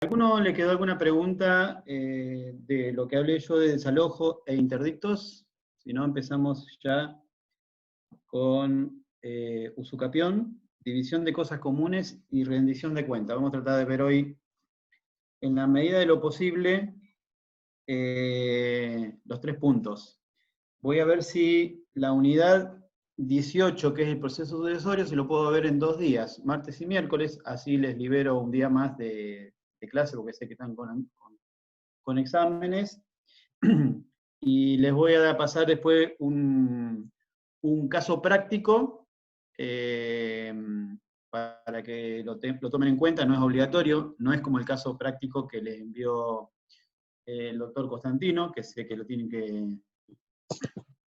¿Alguno le quedó alguna pregunta de lo que hablé yo de desalojo e interdictos? Si no, empezamos ya con usucapión, división de cosas comunes y rendición de cuentas. Vamos a tratar de ver hoy, en la medida de lo posible, los 3 puntos. Voy a ver si la unidad 18, que es el proceso sucesorio, si lo puedo ver en 2 días, martes y miércoles, así les libero un día más de clase, porque sé que están con exámenes, y les voy a pasar después un caso práctico para que lo tomen en cuenta. No es obligatorio, no es como el caso práctico que les envió el doctor Constantino, que sé que lo tienen que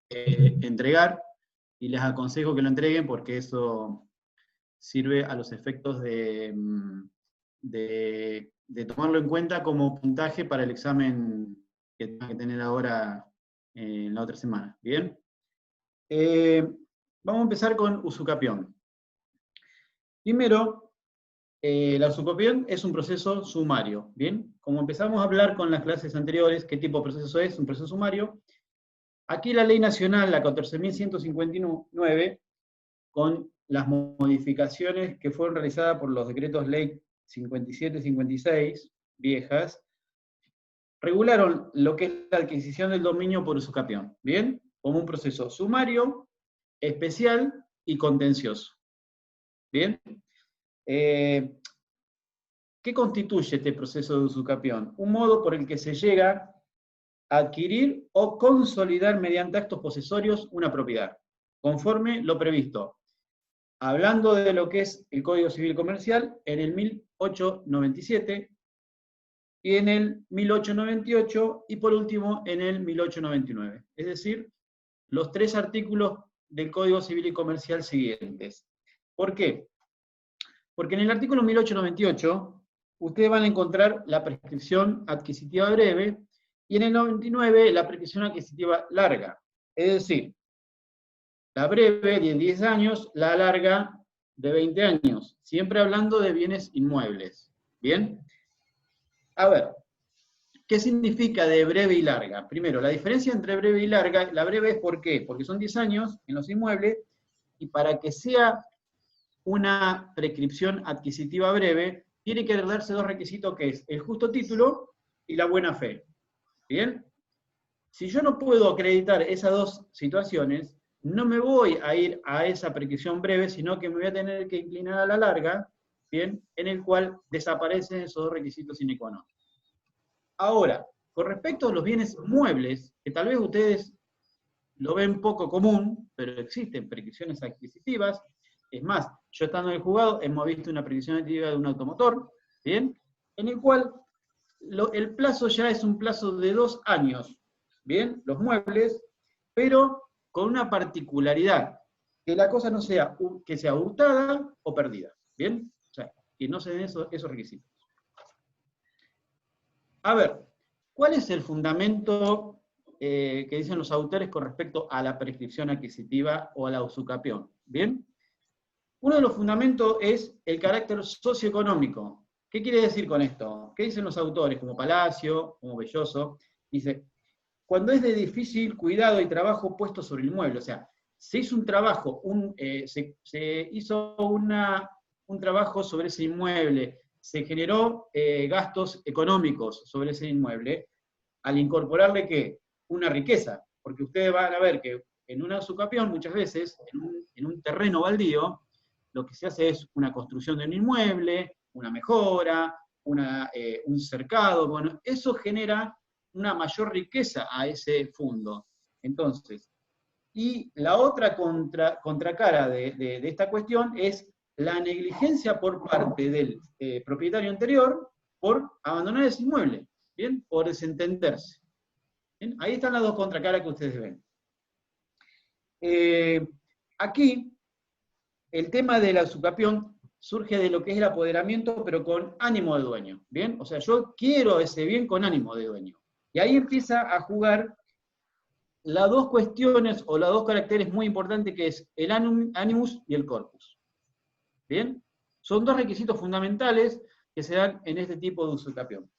entregar, y les aconsejo que lo entreguen porque eso sirve a los efectos de tomarlo en cuenta como puntaje para el examen que tengan que tener ahora en la otra semana. ¿Bien? Vamos a empezar con usucapión. Primero, la usucapión es un proceso sumario. ¿Bien? Como empezamos a hablar con las clases anteriores, ¿qué tipo de proceso es? Un proceso sumario. Aquí la ley nacional, la 14.159, con las modificaciones que fueron realizadas por los decretos ley 57 y 56, viejas, regularon lo que es la adquisición del dominio por usucapión, ¿bien? Como un proceso sumario, especial y contencioso. ¿Bien? ¿Qué constituye este proceso de usucapión? Un modo por el que se llega a adquirir o consolidar mediante actos posesorios una propiedad, conforme lo previsto. Hablando de lo que es el Código Civil Comercial, en el 1897, y en el 1898, y por último en el 1899. Es decir, los 3 artículos del Código Civil y Comercial siguientes. ¿Por qué? Porque en el artículo 1898, ustedes van a encontrar la prescripción adquisitiva breve, y en el 99 la prescripción adquisitiva larga. Es decir, la breve de 10 años, la larga de 20 años, siempre hablando de bienes inmuebles. ¿Bien? A ver, ¿qué significa de breve y larga? Primero, la diferencia entre breve y larga, la breve es ¿por qué? Porque son 10 años en los inmuebles, y para que sea una prescripción adquisitiva breve, tiene que darse 2 requisitos, que es el justo título y la buena fe. ¿Bien? Si yo no puedo acreditar esas 2 situaciones, no me voy a ir a esa prescripción breve, sino que me voy a tener que inclinar a la larga, ¿bien? En el cual desaparecen esos 2 requisitos sine qua non. Ahora, con respecto a los bienes muebles, que tal vez ustedes lo ven poco común, pero existen prescripciones adquisitivas. Es más, yo estando en el juzgado hemos visto una prescripción adquisitiva de un automotor, ¿bien? En el cual el plazo ya es un plazo de 2 años, ¿bien? Los muebles, pero con una particularidad, que la cosa no sea, que sea hurtada o perdida, ¿bien? O sea, que no se den esos requisitos. A ver, ¿cuál es el fundamento que dicen los autores con respecto a la prescripción adquisitiva o a la usucapión? ¿Bien? Uno de los fundamentos es el carácter socioeconómico. ¿Qué quiere decir con esto? ¿Qué dicen los autores, como Palacio, como Belloso? Dice, cuando es de difícil cuidado y trabajo puesto sobre el inmueble, o sea, se hizo un trabajo, se hizo un trabajo sobre ese inmueble, se generó gastos económicos sobre ese inmueble, al incorporarle ¿qué? Una riqueza, porque ustedes van a ver que en una usucapión muchas veces, en un terreno baldío, lo que se hace es una construcción de un inmueble, una mejora, un cercado, bueno, eso genera una mayor riqueza a ese fondo. Entonces, y la otra contracara de esta cuestión es la negligencia por parte del propietario anterior por abandonar ese inmueble, ¿bien? Por desentenderse. ¿Bien? Ahí están las 2 contracaras que ustedes ven. Aquí, el tema de la usucapión surge de lo que es el apoderamiento, pero con ánimo de dueño, ¿bien? O sea, yo quiero ese bien con ánimo de dueño. Y ahí empieza a jugar las 2 cuestiones, o los 2 caracteres muy importantes, que es el animus y el corpus. ¿Bien? Son 2 requisitos fundamentales que se dan en este tipo de usucapión.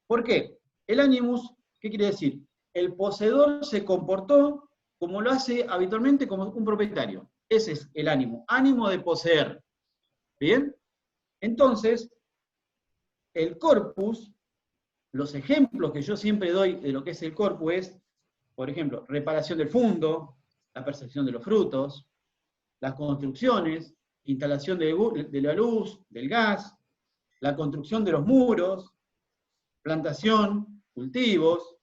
¿Por qué? El animus, ¿qué quiere decir? El poseedor se comportó como lo hace habitualmente como un propietario. Ese es el ánimo, ánimo de poseer. ¿Bien? Entonces, el corpus, los ejemplos que yo siempre doy de lo que es el corpus es, por ejemplo, reparación del fundo, la percepción de los frutos, las construcciones, instalación de la luz, del gas, la construcción de los muros, plantación, cultivos,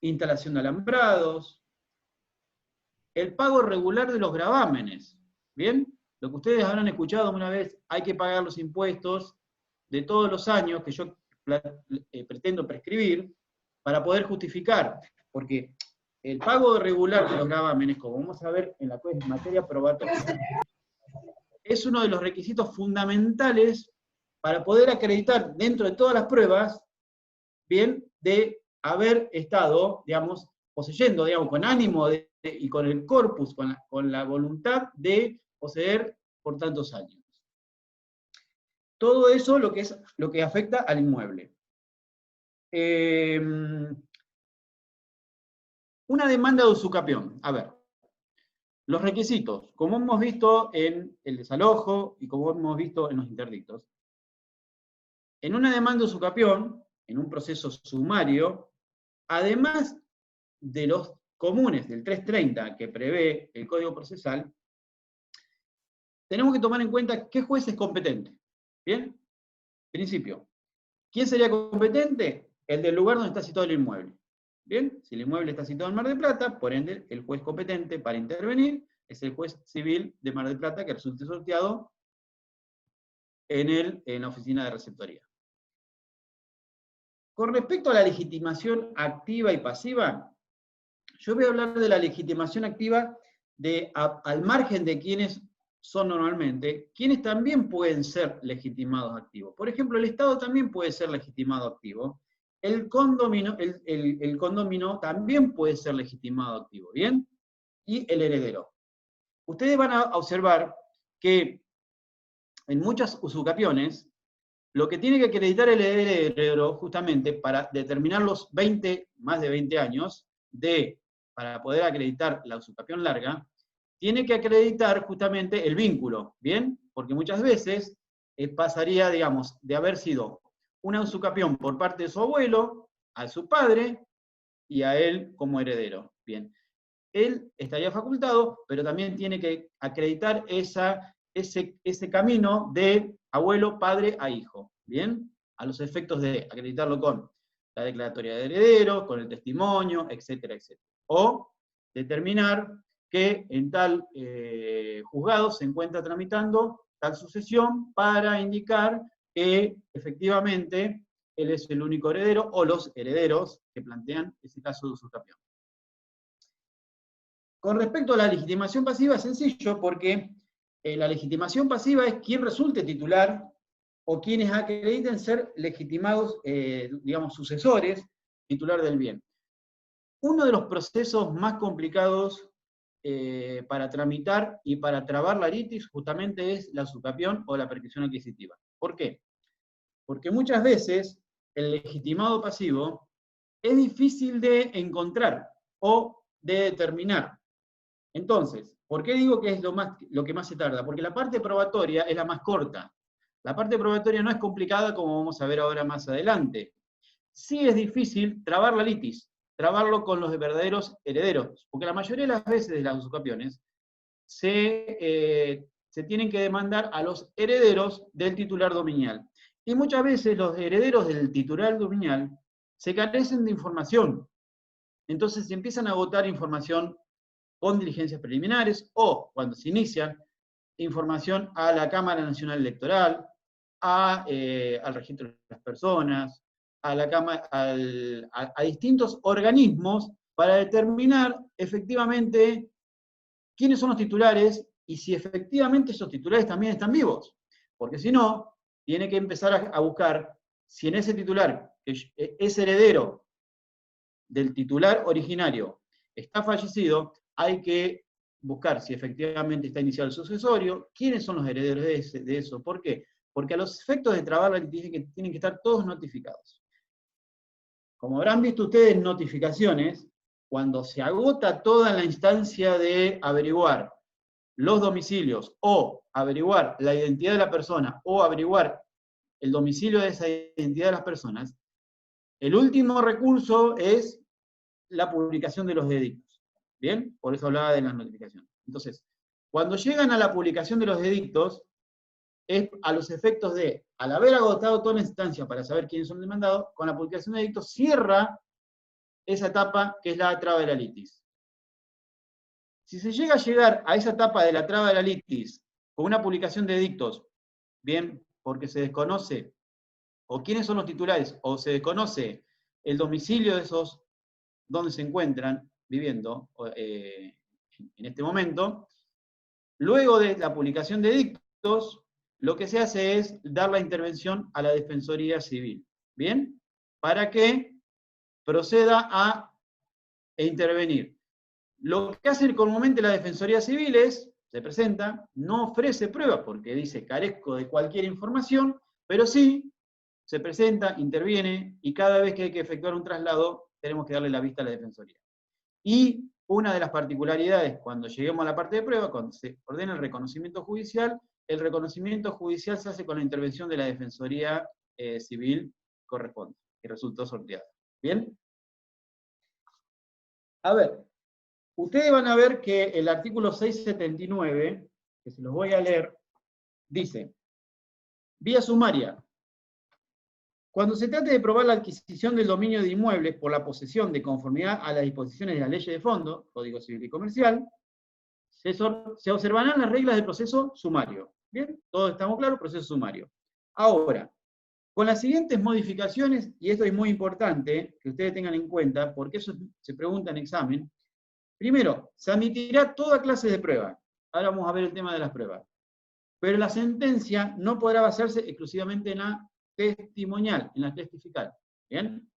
instalación de alambrados, el pago regular de los gravámenes. ¿Bien? Lo que ustedes habrán escuchado una vez, hay que pagar los impuestos de todos los años que yo pretendo prescribir para poder justificar, porque el pago regular de los gravámenes, como vamos a ver en la materia probatoria, es uno de los requisitos fundamentales para poder acreditar dentro de todas las pruebas, bien, de haber estado, digamos, poseyendo, digamos, con ánimo y con el corpus, con la voluntad de poseer por tantos años. Todo eso lo que afecta al inmueble. Una demanda de usucapión. A ver, los requisitos, como hemos visto en el desalojo y como hemos visto en los interdictos. En una demanda de usucapión, en un proceso sumario, además de los comunes del 330 que prevé el Código Procesal, tenemos que tomar en cuenta qué juez es competente. ¿Bien? Principio. ¿Quién sería competente? El del lugar donde está situado el inmueble. ¿Bien? Si el inmueble está situado en Mar del Plata, por ende, el juez competente para intervenir es el juez civil de Mar del Plata que resulte sorteado en la oficina de receptoría. Con respecto a la legitimación activa y pasiva, yo voy a hablar de la legitimación activa al margen de quienes son normalmente, quienes también pueden ser legitimados activos. Por ejemplo, el Estado también puede ser legitimado activo. El condominio también puede ser legitimado activo, ¿bien? Y el heredero. Ustedes van a observar que en muchas usucapiones, lo que tiene que acreditar el heredero, justamente para determinar los más de 20 años, para poder acreditar la usucapión larga, tiene que acreditar justamente el vínculo, ¿bien? Porque muchas veces pasaría, digamos, de haber sido una usucapión por parte de su abuelo, a su padre, y a él como heredero, ¿bien? Él estaría facultado, pero también tiene que acreditar ese camino de abuelo, padre a hijo, ¿bien? A los efectos de acreditarlo con la declaratoria de heredero, con el testimonio, etcétera, etcétera. O determinar que en tal juzgado se encuentra tramitando tal sucesión para indicar que efectivamente él es el único heredero, o los herederos que plantean ese caso de usucapión. Con respecto a la legitimación pasiva, es sencillo, porque la legitimación pasiva es quien resulte titular o quienes acrediten ser legitimados, digamos, sucesores, titular del bien. Uno de los procesos más complicados para tramitar y para trabar la litis justamente es la usucapión o la perquisición adquisitiva. ¿Por qué? Porque muchas veces el legitimado pasivo es difícil de encontrar o de determinar. Entonces, ¿por qué digo que es lo que más se tarda? Porque la parte probatoria es la más corta. La parte probatoria no es complicada, como vamos a ver ahora más adelante. Sí es difícil trabar la litis, trabarlo con los verdaderos herederos, porque la mayoría de las veces de las usucapiones se tienen que demandar a los herederos del titular dominial. Y muchas veces los herederos del titular dominial se carecen de información. Entonces se empiezan a agotar información con diligencias preliminares o, cuando se inician, información a la Cámara Nacional Electoral, al registro de las personas, a distintos organismos para determinar efectivamente quiénes son los titulares y si efectivamente esos titulares también están vivos. Porque si no, tiene que empezar a buscar si en ese titular, que es heredero del titular originario, está fallecido, hay que buscar si efectivamente está iniciado el sucesorio, quiénes son los herederos de eso. ¿Por qué? Porque a los efectos de trabar la litigación tienen que estar todos notificados. Como habrán visto ustedes en notificaciones, cuando se agota toda la instancia de averiguar los domicilios, o averiguar la identidad de la persona, o averiguar el domicilio de esa identidad de las personas, el último recurso es la publicación de los edictos. ¿Bien? Por eso hablaba de las notificaciones. Entonces, cuando llegan a la publicación de los edictos, es a los efectos de, al haber agotado toda la instancia para saber quiénes son demandados, con la publicación de edictos cierra esa etapa que es la traba de la litis. Si se llega a llegar a esa etapa de la traba de la litis con una publicación de edictos, bien, porque se desconoce o quiénes son los titulares, o se desconoce el domicilio de esos donde se encuentran viviendo en este momento, luego de la publicación de edictos, lo que se hace es dar la intervención a la Defensoría Civil, ¿bien? Para que proceda a intervenir. Lo que hace comúnmente la Defensoría Civil es, se presenta, no ofrece pruebas porque dice carezco de cualquier información, pero sí se presenta, interviene, y cada vez que hay que efectuar un traslado, tenemos que darle la vista a la Defensoría. Y una de las particularidades, cuando lleguemos a la parte de prueba, cuando se ordena el reconocimiento judicial se hace con la intervención de la Defensoría Civil corresponde, que resultó sorteada. ¿Bien? A ver, ustedes van a ver que el artículo 679, que se los voy a leer, dice, vía sumaria, cuando se trate de probar la adquisición del dominio de inmuebles por la posesión de conformidad a las disposiciones de la ley de fondo, Código Civil y Comercial, se observarán las reglas del proceso sumario. ¿Bien? Todos estamos claros, proceso sumario. Ahora, con las siguientes modificaciones, y esto es muy importante que ustedes tengan en cuenta, porque eso se pregunta en examen. Primero, se admitirá toda clase de prueba. Ahora vamos a ver el tema de las pruebas. Pero la sentencia no podrá basarse exclusivamente en la testimonial, en la testifical. ¿Bien?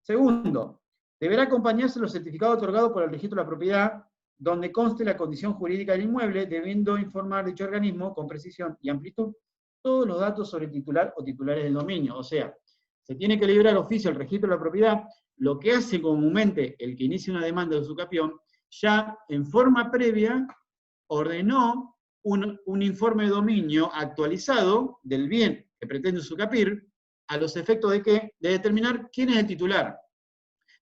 Segundo, deberá acompañarse los certificados otorgados por el registro de la propiedad, donde conste la condición jurídica del inmueble, debiendo informar dicho organismo con precisión y amplitud todos los datos sobre el titular o titulares del dominio. O sea, se tiene que librar oficio al registro de la propiedad, lo que hace comúnmente el que inicia una demanda de usucapión, ya en forma previa ordenó un informe de dominio actualizado del bien que pretende usucapir, a los efectos de ¿qué? De determinar quién es el titular.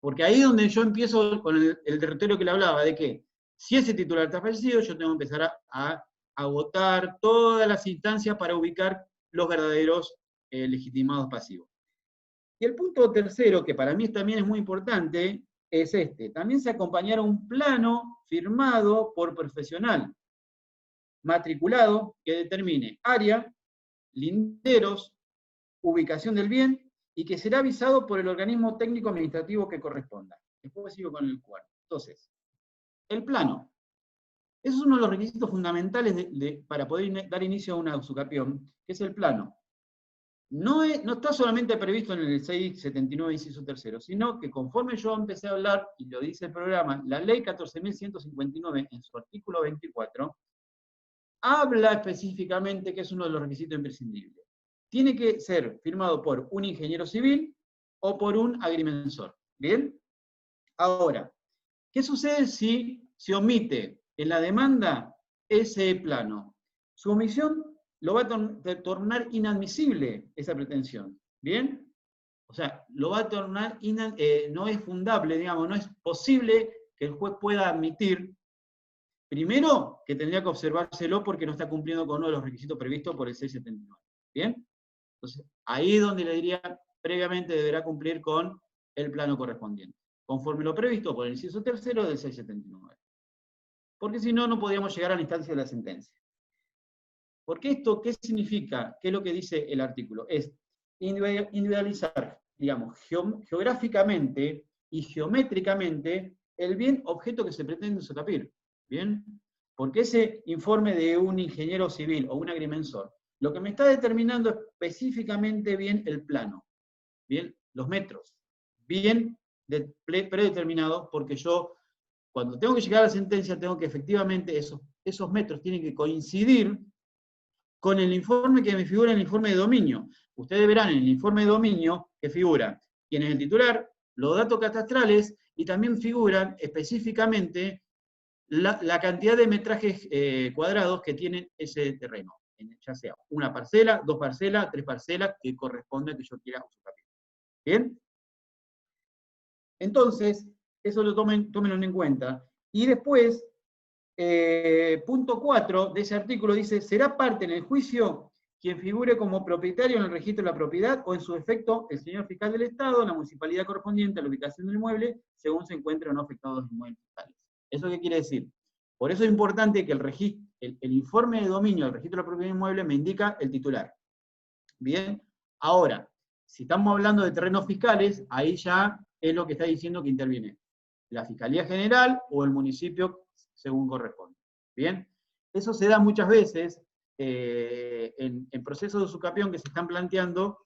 Porque ahí es donde yo empiezo con el territorio que le hablaba, de que si ese titular está fallecido, yo tengo que empezar a agotar todas las instancias para ubicar los verdaderos legitimados pasivos. Y el punto tercero, que para mí también es muy importante, es este. También se acompañará un plano firmado por profesional, matriculado, que determine área, linderos, ubicación del bien, y que será avisado por el organismo técnico administrativo que corresponda. Después sigo con el cuarto. Entonces, el plano. Ese es uno de los requisitos fundamentales para poder dar inicio a una usucapión, que es el plano. No está solamente previsto en el 679, inciso tercero, sino que conforme yo empecé a hablar, y lo dice el programa, la ley 14.159, en su artículo 24, habla específicamente que es uno de los requisitos imprescindibles. Tiene que ser firmado por un ingeniero civil o por un agrimensor. ¿Bien? Ahora, ¿qué sucede si se omite en la demanda ese plano? Su omisión lo va a tornar inadmisible esa pretensión. ¿Bien? O sea, lo va a tornar, no es fundable, digamos, no es posible que el juez pueda admitir, primero, que tendría que observárselo porque no está cumpliendo con uno de los requisitos previstos por el 679. ¿Bien? Entonces, ahí es donde le diría, previamente deberá cumplir con el plano correspondiente, conforme lo previsto por el inciso tercero del 679. Porque si no, no podríamos llegar a la instancia de la sentencia. Porque esto, ¿qué significa? ¿Qué es lo que dice el artículo? Es individualizar, digamos, geográficamente y geométricamente el bien objeto que se pretende usucapir. ¿Bien? Porque ese informe de un ingeniero civil o un agrimensor, lo que me está determinando específicamente bien el plano, bien los metros, bien predeterminados, porque yo, cuando tengo que llegar a la sentencia, tengo que efectivamente, esos metros tienen que coincidir con el informe que me figura en el informe de dominio. Ustedes verán en el informe de dominio que figura quién es el titular, los datos catastrales, y también figuran específicamente la cantidad de metrajes cuadrados que tiene ese terreno, ya sea una parcela, 2 parcelas, 3 parcelas, que corresponde a que yo quiera usucapión. ¿Bien? Entonces, eso tómenlo en cuenta. Y después, punto 4 de ese artículo dice, será parte en el juicio quien figure como propietario en el registro de la propiedad o en su efecto el señor fiscal del Estado, la municipalidad correspondiente a la ubicación del inmueble, según se encuentren o no afectados los inmuebles fiscales. ¿Eso qué quiere decir? Por eso es importante que el informe de dominio del registro de la propiedad inmueble me indica el titular. Bien, ahora, si estamos hablando de terrenos fiscales, ahí ya es lo que está diciendo que interviene la Fiscalía General o el municipio según corresponde. Bien, eso se da muchas veces en procesos de usucapión que se están planteando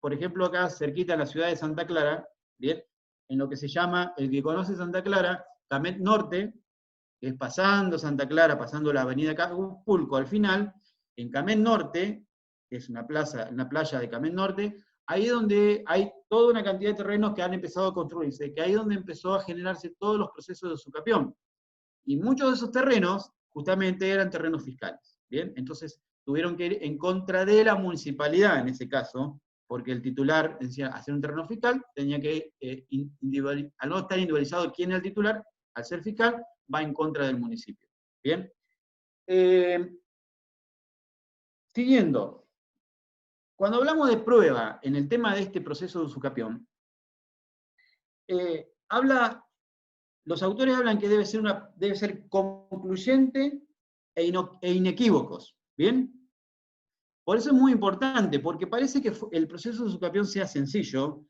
por ejemplo, acá cerquita de la ciudad de Santa Clara, bien, en lo que se llama, el que conoce Santa Clara, Camet Norte, que es pasando Santa Clara, pasando la avenida Pulco al final, en Camet Norte, que es una playa de Camet Norte, ahí es donde hay toda una cantidad de terrenos que han empezado a construirse, que ahí es donde empezó a generarse todos los procesos de usucapión. Y muchos de esos terrenos, justamente, eran terrenos fiscales. ¿Bien? Entonces, tuvieron que ir en contra de la municipalidad, en ese caso, porque el titular decía hacer un terreno fiscal, tenía que, al no estar individualizado quién es el titular, al ser fiscal, va en contra del municipio. ¿Bien? Siguiendo. Cuando hablamos de prueba en el tema de este proceso de usucapión, los autores hablan que debe ser concluyente e inequívocos. ¿Bien? Por eso es muy importante, porque parece que el proceso de usucapión sea sencillo,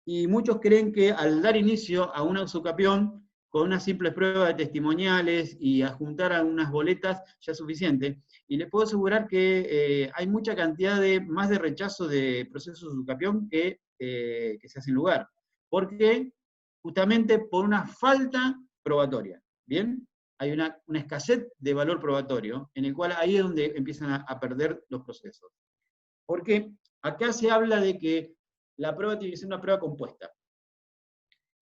y muchos creen que al dar inicio a una usucapión, con una simple prueba de testimoniales y adjuntar algunas boletas, ya es suficiente. Y les puedo asegurar que hay mucha cantidad más de rechazo de procesos de usucapión que se hacen lugar. ¿Por qué? Justamente por una falta probatoria. ¿Bien? Hay una escasez de valor probatorio, en el cual ahí es donde empiezan a perder los procesos. Porque acá se habla de que la prueba tiene que ser una prueba compuesta.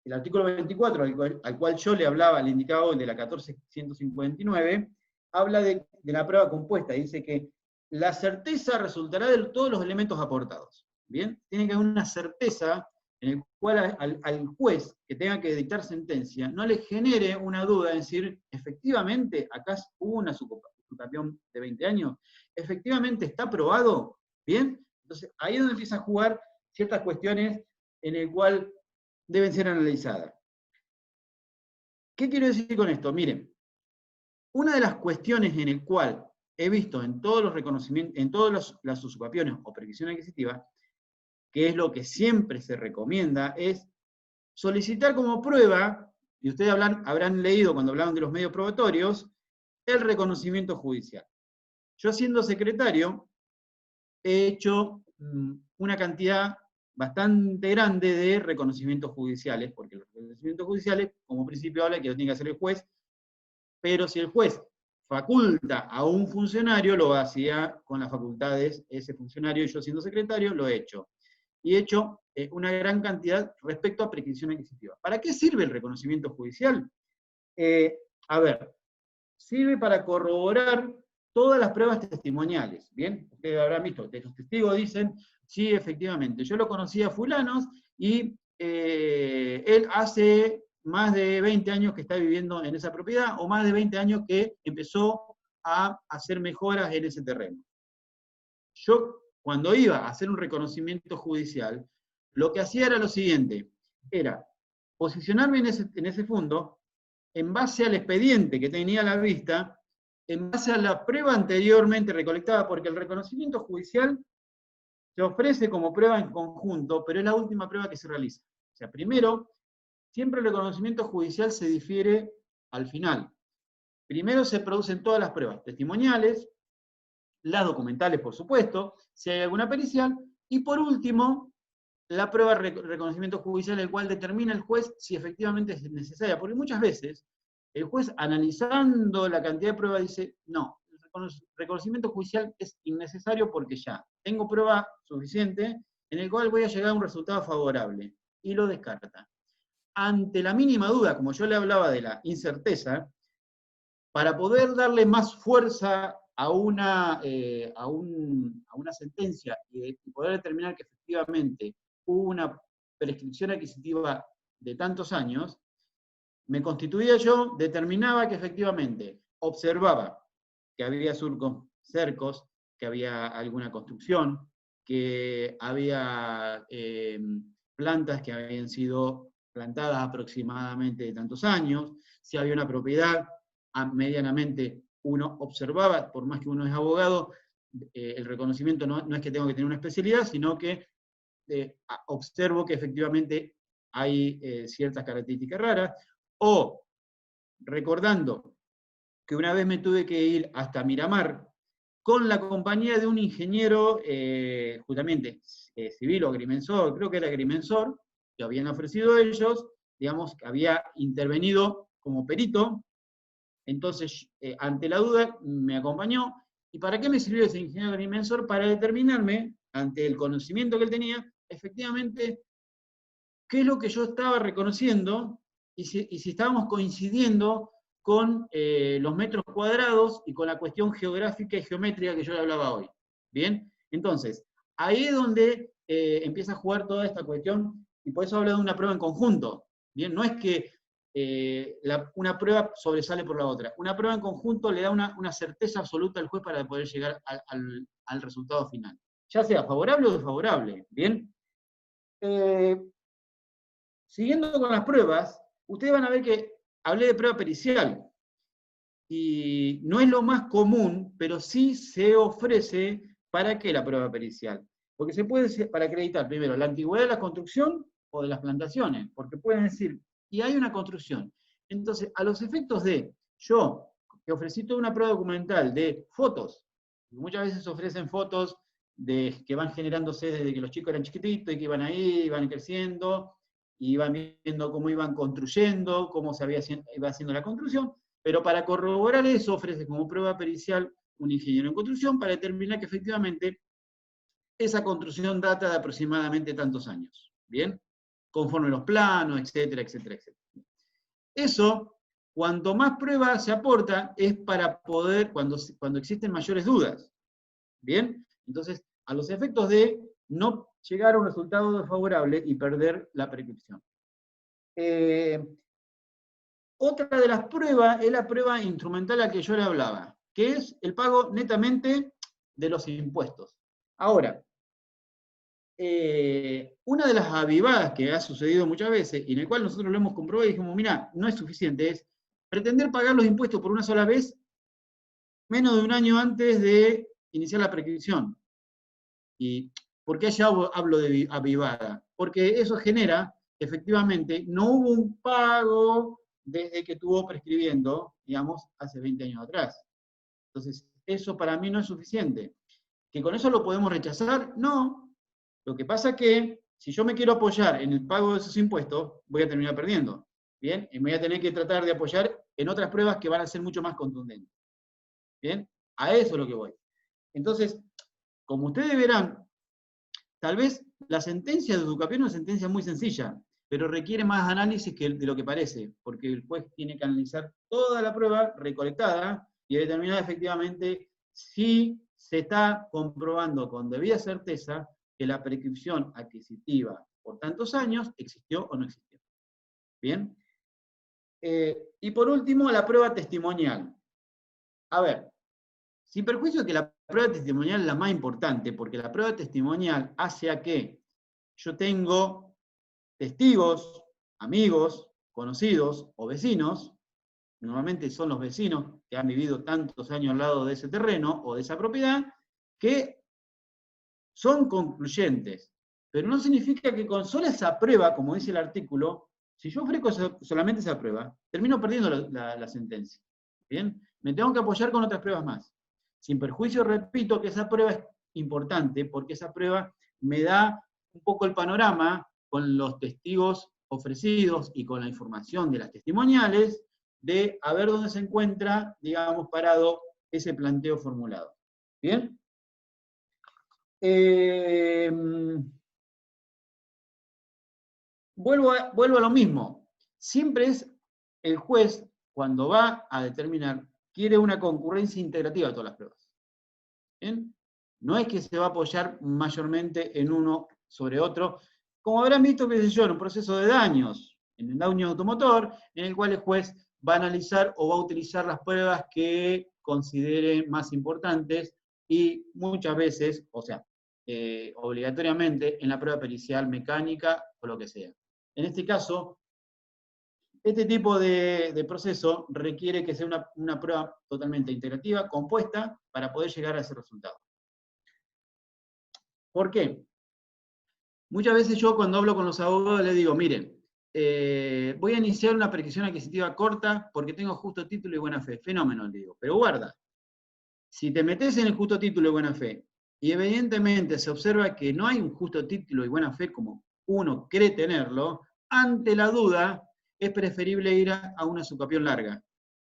El artículo 24, al cual yo le indicaba hoy, de la 1459, habla de la prueba compuesta. Dice que la certeza resultará de todos los elementos aportados. ¿Bien? Tiene que haber una certeza en el cual al juez que tenga que dictar sentencia no le genere una duda en decir, efectivamente, acá hubo una usucapión de 20 años, efectivamente está probado. ¿Bien? Entonces, ahí es donde empieza a jugar ciertas cuestiones en el cual deben ser analizadas. ¿Qué quiero decir con esto? Miren, una de las cuestiones en el cual he visto en todos los reconocimientos, en todas las usucapiones o prescripción adquisitiva, que es lo que siempre se recomienda, es solicitar como prueba, y ustedes habrán leído cuando hablaban de los medios probatorios, el reconocimiento judicial. Yo, siendo secretario, he hecho una cantidad bastante grande de reconocimientos judiciales, porque los reconocimientos judiciales, como principio, habla que lo tiene que hacer el juez, pero si el juez faculta a un funcionario, lo hacía con las facultades ese funcionario, y yo, siendo secretario, lo he hecho. Y he hecho una gran cantidad respecto a prescripción adquisitiva. ¿Para qué sirve el reconocimiento judicial? A ver, sirve para corroborar todas las pruebas testimoniales. Bien, ustedes habrán visto, los testigos dicen, sí, efectivamente, yo lo conocí a fulanos y él hace más de 20 años que está viviendo en esa propiedad, o más de 20 años que empezó a hacer mejoras en ese terreno. Yo, cuando iba a hacer un reconocimiento judicial, lo que hacía era lo siguiente, era posicionarme en ese fondo, en base al expediente que tenía a la vista, en base a la prueba anteriormente recolectada, porque el reconocimiento judicial se ofrece como prueba en conjunto, pero es la última prueba que se realiza. O sea, primero, siempre el reconocimiento judicial se difiere al final. Primero se producen todas las pruebas testimoniales, las documentales, por supuesto, si hay alguna pericial, y por último, la prueba de reconocimiento judicial, el cual determina el juez si efectivamente es necesaria, porque muchas veces el juez, analizando la cantidad de pruebas, dice, no, el reconocimiento judicial es innecesario porque ya tengo prueba suficiente en el cual voy a llegar a un resultado favorable, y lo descarta. Ante la mínima duda, como yo le hablaba de la incerteza, para poder darle más fuerza a una sentencia y poder determinar que efectivamente hubo una prescripción adquisitiva de tantos años, me constituía yo, determinaba que efectivamente observaba que había surcos, cercos, que había alguna construcción, que había plantas que habían sido plantadas aproximadamente de tantos años, si había una propiedad, medianamente uno observaba, por más que uno es abogado, el reconocimiento no es que tengo que tener una especialidad, sino que observo que efectivamente hay ciertas características raras, o recordando que una vez me tuve que ir hasta Miramar con la compañía de un ingeniero, justamente civil o agrimensor, creo que era agrimensor, que habían ofrecido ellos, digamos, que había intervenido como perito. Entonces, ante la duda, me acompañó. ¿Y para qué me sirvió ese ingeniero agrimensor? Para determinarme, ante el conocimiento que él tenía, efectivamente, qué es lo que yo estaba reconociendo y si estábamos coincidiendo con los metros cuadrados y con la cuestión geográfica y geométrica que yo le hablaba hoy. ¿Bien? Entonces, ahí es donde empieza a jugar toda esta cuestión, y por eso hablo de una prueba en conjunto. ¿Bien? No es que una prueba sobresale por la otra. Una prueba en conjunto le da una certeza absoluta al juez para poder llegar al resultado final. Ya sea favorable o desfavorable. ¿Bien? Siguiendo con las pruebas, ustedes van a ver que hablé de prueba pericial. Y no es lo más común, pero sí se ofrece. ¿Para qué la prueba pericial? Porque se puede, para acreditar primero la antigüedad de la construcción o de las plantaciones, porque pueden decir, y hay una construcción. Entonces, a los efectos de yo, que ofrecí toda una prueba documental de fotos, muchas veces ofrecen fotos que van generándose desde que los chicos eran chiquititos y que iban ahí, iban creciendo, y iban viendo cómo iban construyendo, cómo iba haciendo la construcción, pero para corroborar eso ofrece como prueba pericial un ingeniero en construcción para determinar que efectivamente esa construcción data de aproximadamente tantos años, ¿bien? Conforme los planos, etcétera, etcétera, etcétera. Eso, cuanto más pruebas se aporta, es para poder, cuando existen mayores dudas, ¿bien? Entonces, a los efectos de no llegar a un resultado favorable y perder la prescripción. Otra de las pruebas es la prueba instrumental a la que yo le hablaba, que es el pago netamente de los impuestos. Ahora, una de las avivadas que ha sucedido muchas veces, y en el cual nosotros lo hemos comprobado y dijimos, mira, no es suficiente, es pretender pagar los impuestos por una sola vez menos de un año antes de iniciar la prescripción. ¿Y por qué ya hablo de avivada? Porque eso genera, efectivamente, no hubo un pago desde que estuvo prescribiendo, digamos, hace 20 años atrás. Entonces, eso para mí no es suficiente. ¿Que con eso lo podemos rechazar? No. Lo que pasa es que, si yo me quiero apoyar en el pago de esos impuestos, voy a terminar perdiendo. ¿Bien? Y me voy a tener que tratar de apoyar en otras pruebas que van a ser mucho más contundentes. ¿Bien? A eso es lo que voy. Entonces, como ustedes verán, tal vez la sentencia de Educapión es una sentencia muy sencilla, pero requiere más análisis de lo que parece, porque el juez tiene que analizar toda la prueba recolectada y determinar efectivamente si se está comprobando con debida certeza que la prescripción adquisitiva por tantos años existió o no existió. ¿Bien? Y por último, la prueba testimonial. A ver, sin perjuicio de que la prueba testimonial es la más importante, porque la prueba testimonial hace a que yo tengo testigos, amigos, conocidos o vecinos, normalmente son los vecinos que han vivido tantos años al lado de ese terreno o de esa propiedad, que son concluyentes. Pero no significa que con sola esa prueba, como dice el artículo, si yo ofrezco solamente esa prueba, termino perdiendo la sentencia. ¿Bien? Me tengo que apoyar con otras pruebas más. Sin perjuicio, repito que esa prueba es importante, porque esa prueba me da un poco el panorama con los testigos ofrecidos y con la información de las testimoniales, de a ver dónde se encuentra, digamos, parado ese planteo formulado. ¿Bien? Vuelvo a lo mismo. Siempre es el juez, cuando va a determinar, quiere una concurrencia integrativa de todas las pruebas. ¿Bien? No es que se va a apoyar mayormente en uno sobre otro, como habrán visto, qué sé yo, en un proceso de daños, en el daño automotor, en el cual el juez va a analizar o va a utilizar las pruebas que considere más importantes y muchas veces, o sea, obligatoriamente en la prueba pericial mecánica o lo que sea. En este caso, este tipo de proceso requiere que sea una prueba totalmente integrativa, compuesta, para poder llegar a ese resultado. ¿Por qué? Muchas veces yo cuando hablo con los abogados les digo, miren, voy a iniciar una prescripción adquisitiva corta porque tengo justo título y buena fe. Fenómeno, le digo. Pero guarda, si te metes en el justo título y buena fe, y evidentemente se observa que no hay un justo título y buena fe como uno cree tenerlo, ante la duda es preferible ir a una sucapión larga.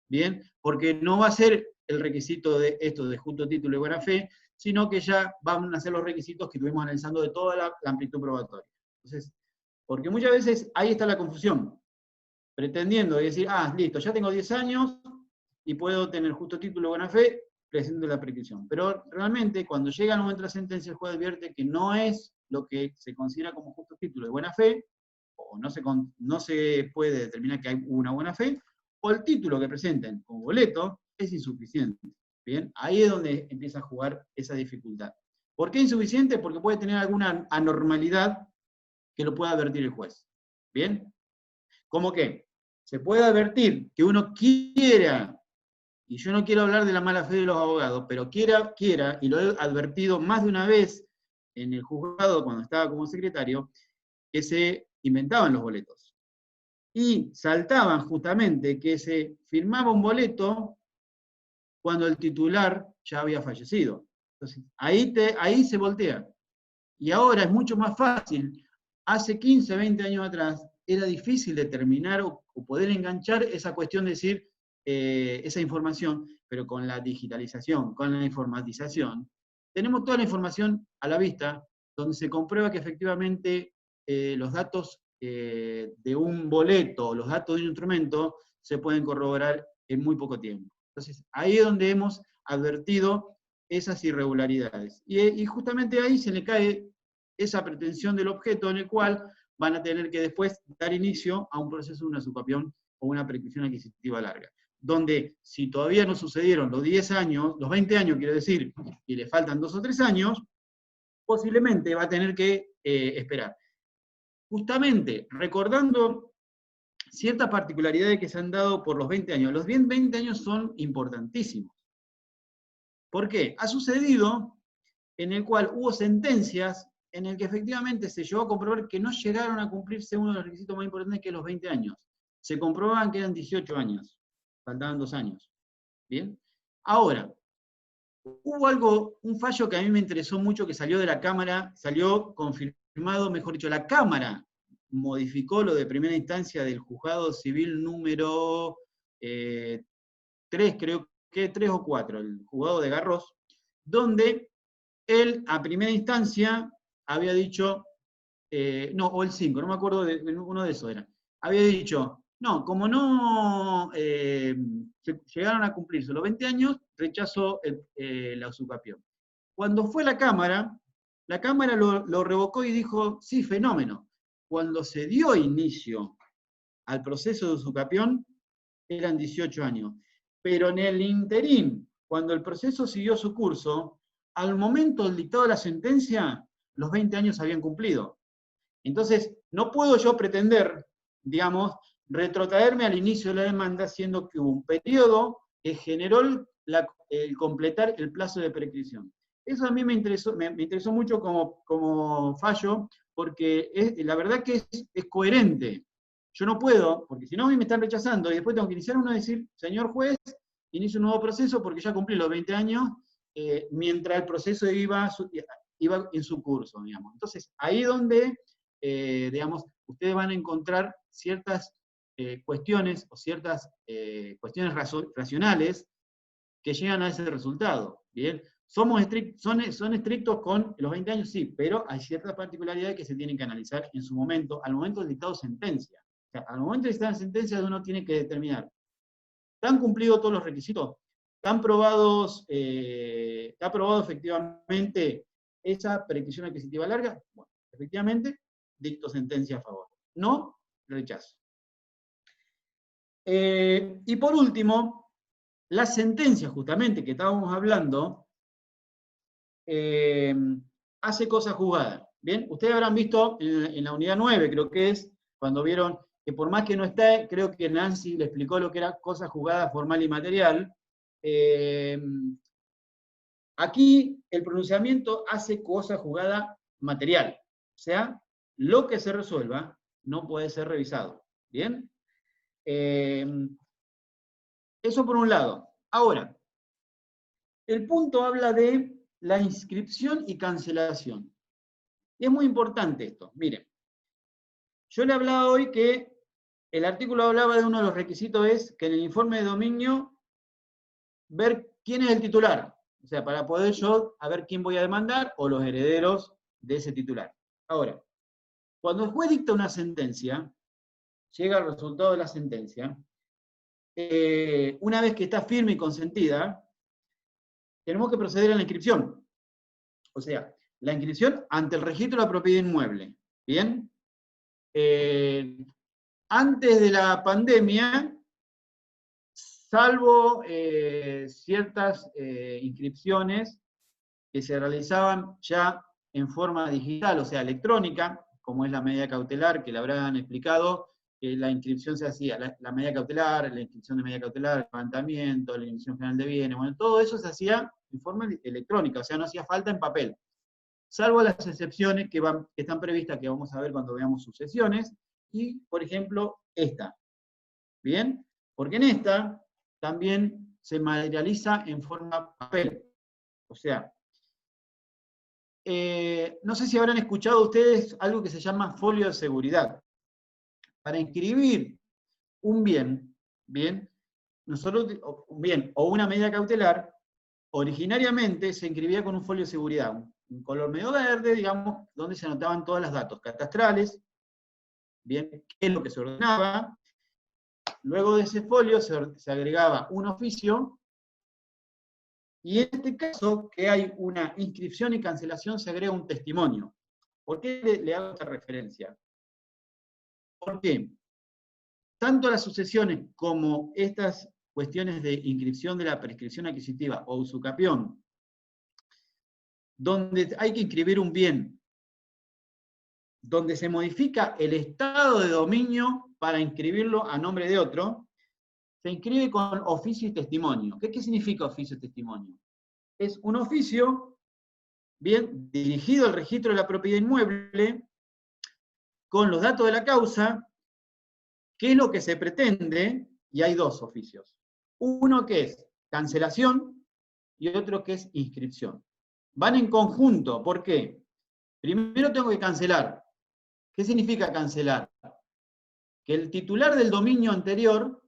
¿Bien? Porque no va a ser el requisito de esto de justo título y buena fe, sino que ya van a ser los requisitos que estuvimos analizando de toda la amplitud probatoria. Entonces, porque muchas veces ahí está la confusión, pretendiendo decir, listo, ya tengo 10 años y puedo tener justo título y buena fe, presento la prescripción. Pero realmente, cuando llega el momento de la sentencia, el juez advierte que no es lo que se considera como justo título de buena fe, o no se puede determinar que hay una buena fe, o el título que presenten como boleto es insuficiente. ¿Bien? Ahí es donde empieza a jugar esa dificultad. ¿Por qué insuficiente? Porque puede tener alguna anormalidad que lo pueda advertir el juez. ¿Bien? ¿Cómo qué? Se puede advertir que uno quiera, y yo no quiero hablar de la mala fe de los abogados, pero quiera, y lo he advertido más de una vez en el juzgado cuando estaba como secretario, que se inventaban los boletos. Y saltaban justamente que se firmaba un boleto cuando el titular ya había fallecido. Entonces, ahí se voltea. Y ahora es mucho más fácil. Hace 15, 20 años atrás era difícil determinar o poder enganchar esa cuestión de decir esa información, pero con la digitalización, con la informatización, tenemos toda la información a la vista, donde se comprueba que efectivamente los datos de un boleto, los datos de un instrumento, se pueden corroborar en muy poco tiempo. Entonces, ahí es donde hemos advertido esas irregularidades. Y justamente ahí se le cae esa pretensión del objeto en el cual van a tener que después dar inicio a un proceso de una sucapión o una prescripción adquisitiva larga. Donde si todavía no sucedieron los 10 años, los 20 años quiero decir, y le faltan 2 o 3 años, posiblemente va a tener que esperar. Justamente, recordando ciertas particularidades que se han dado por los 20 años. Los 20 años son importantísimos. ¿Por qué? Ha sucedido en el cual hubo sentencias en el que efectivamente se llegó a comprobar que no llegaron a cumplirse uno de los requisitos más importantes, que es los 20 años. Se comprobaban que eran 18 años, faltaban 2 años. ¿Bien? Ahora, hubo un fallo que a mí me interesó mucho, que salió de la Cámara, salió confirmado, mejor dicho, la Cámara modificó lo de primera instancia del juzgado civil número 3, creo que 3 o 4, el juzgado de Garros, donde él a primera instancia había dicho, no, o el 5, no me acuerdo, uno de esos era, había dicho, no, como no llegaron a cumplirse los 20 años, rechazó la usucapión. Cuando fue la Cámara lo revocó y dijo, sí, fenómeno. Cuando se dio inicio al proceso de usucapión, eran 18 años. Pero en el interín, cuando el proceso siguió su curso, al momento del dictado de la sentencia, los 20 años habían cumplido. Entonces, no puedo yo pretender, digamos, retrotraerme al inicio de la demanda, siendo que hubo un periodo que generó el completar el plazo de prescripción. Eso a mí me interesó mucho como fallo, porque la verdad que es coherente. Yo no puedo, porque si no a mí me están rechazando, y después tengo que iniciar uno y decir, señor juez, inicio un nuevo proceso porque ya cumplí los 20 años, mientras el proceso iba en su curso, digamos. Entonces, ahí donde, digamos, ustedes van a encontrar ciertas cuestiones o ciertas cuestiones racionales que llegan a ese resultado, ¿bien? ¿Son estrictos con los 20 años? Sí, pero hay ciertas particularidades que se tienen que analizar en su momento, al momento del dictado de sentencia. O sea, al momento de dictar sentencia uno tiene que determinar, ¿están cumplidos todos los requisitos? ¿Están probados, está aprobado efectivamente esa prescripción adquisitiva larga? Bueno, efectivamente, dicto sentencia a favor. No, rechazo. Y por último, la sentencia, justamente, que estábamos hablando, hace cosa juzgada. Bien, ustedes habrán visto en la unidad 9, creo que es, cuando vieron que por más que no esté, creo que Nancy le explicó lo que era cosa juzgada formal y material. Aquí el pronunciamiento hace cosa juzgada material. O sea, lo que se resuelva no puede ser revisado. ¿Bien? Eso por un lado. Ahora, el punto habla de la inscripción y cancelación. Y es muy importante esto. Miren, yo le hablaba hoy que el artículo hablaba de uno de los requisitos es que en el informe de dominio ver quién es el titular. O sea, para poder yo a ver quién voy a demandar o los herederos de ese titular. Ahora, cuando el juez dicta una sentencia, llega el resultado de la sentencia, una vez que está firme y consentida, tenemos que proceder a la inscripción. O sea, la inscripción ante el registro de la propiedad inmueble. ¿Bien? Antes de la pandemia, salvo ciertas inscripciones que se realizaban ya en forma digital, o sea, electrónica, como es la medida cautelar, que le habrán explicado, que la inscripción se hacía, la medida cautelar, la inscripción de medida cautelar, el levantamiento, la inscripción general de bienes, bueno, todo eso se hacía en forma electrónica, o sea, no hacía falta en papel. Salvo las excepciones que están previstas, que vamos a ver cuando veamos sucesiones, y, por ejemplo, esta. ¿Bien? Porque en esta también se materializa en forma papel. O sea, no sé si habrán escuchado ustedes algo que se llama folio de seguridad. Para inscribir un bien, o una medida cautelar, originariamente se inscribía con un folio de seguridad, un color medio verde, digamos, donde se anotaban todos los datos catastrales, bien, qué es lo que se ordenaba. Luego de ese folio se agregaba un oficio, y en este caso, que hay una inscripción y cancelación, se agrega un testimonio. ¿Por qué le hago esta referencia? Porque tanto las sucesiones como estas cuestiones de inscripción de la prescripción adquisitiva o usucapión, donde hay que inscribir un bien, donde se modifica el estado de dominio para inscribirlo a nombre de otro, se inscribe con oficio y testimonio. ¿Qué significa oficio y testimonio? Es un oficio, bien, dirigido al registro de la propiedad inmueble, con los datos de la causa, qué es lo que se pretende, y hay dos oficios. Uno que es cancelación y otro que es inscripción. Van en conjunto, ¿por qué? Primero tengo que cancelar. ¿Qué significa cancelar? Que el titular del dominio anterior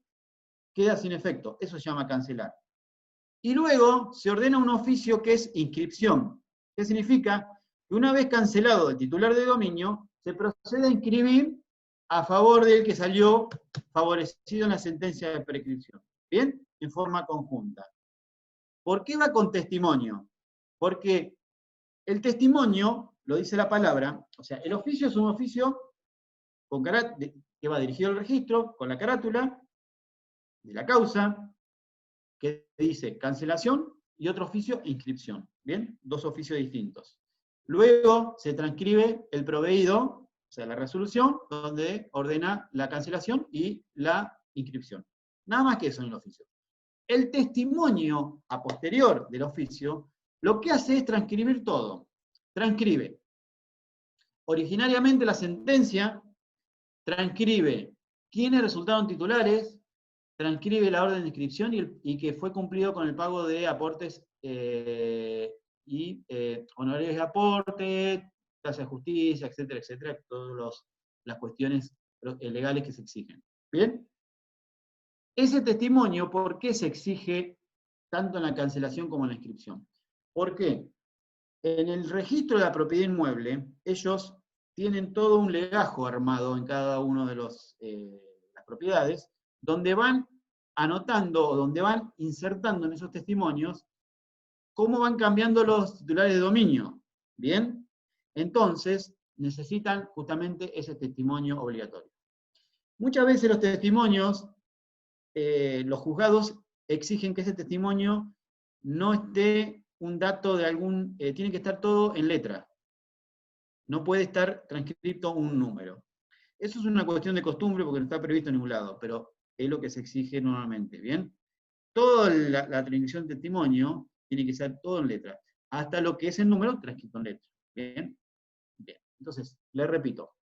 queda sin efecto, eso se llama cancelar. Y luego se ordena un oficio que es inscripción. ¿Qué significa? Que una vez cancelado el titular de dominio, se procede a inscribir a favor del que salió favorecido en la sentencia de prescripción. ¿Bien? En forma conjunta. ¿Por qué va con testimonio? Porque el testimonio, lo dice la palabra, o sea, el oficio es un oficio con que va dirigido al registro, con la carátula de la causa, que dice cancelación, y otro oficio, inscripción. ¿Bien? Dos oficios distintos. Luego se transcribe el proveído, o sea, la resolución, donde ordena la cancelación y la inscripción. Nada más que eso en el oficio. El testimonio a posterior del oficio, lo que hace es transcribir todo. Transcribe originariamente la sentencia, transcribe quiénes resultaron titulares, transcribe la orden de inscripción y que fue cumplido con el pago de aportes honorarios de aporte, tasa de justicia, etcétera, etcétera, todas las cuestiones legales que se exigen. ¿Bien? Ese testimonio, ¿por qué se exige tanto en la cancelación como en la inscripción. ¿Por qué? En el registro de la propiedad inmueble, ellos tienen todo un legajo armado en cada uno de las propiedades, donde van anotando o donde van insertando en esos testimonios cómo van cambiando los titulares de dominio. ¿Bien? Entonces, necesitan justamente ese testimonio obligatorio. Muchas veces los testimonios, los juzgados exigen que ese testimonio no esté un dato de algún, tiene que estar todo en letra. No puede estar transcrito un número. Eso es una cuestión de costumbre porque no está previsto en ningún lado, pero es lo que se exige normalmente, ¿bien? Toda la transcripción de testimonio tiene que ser todo en letra, hasta lo que es el número transcrito en letra, ¿bien? Bien, entonces, le repito,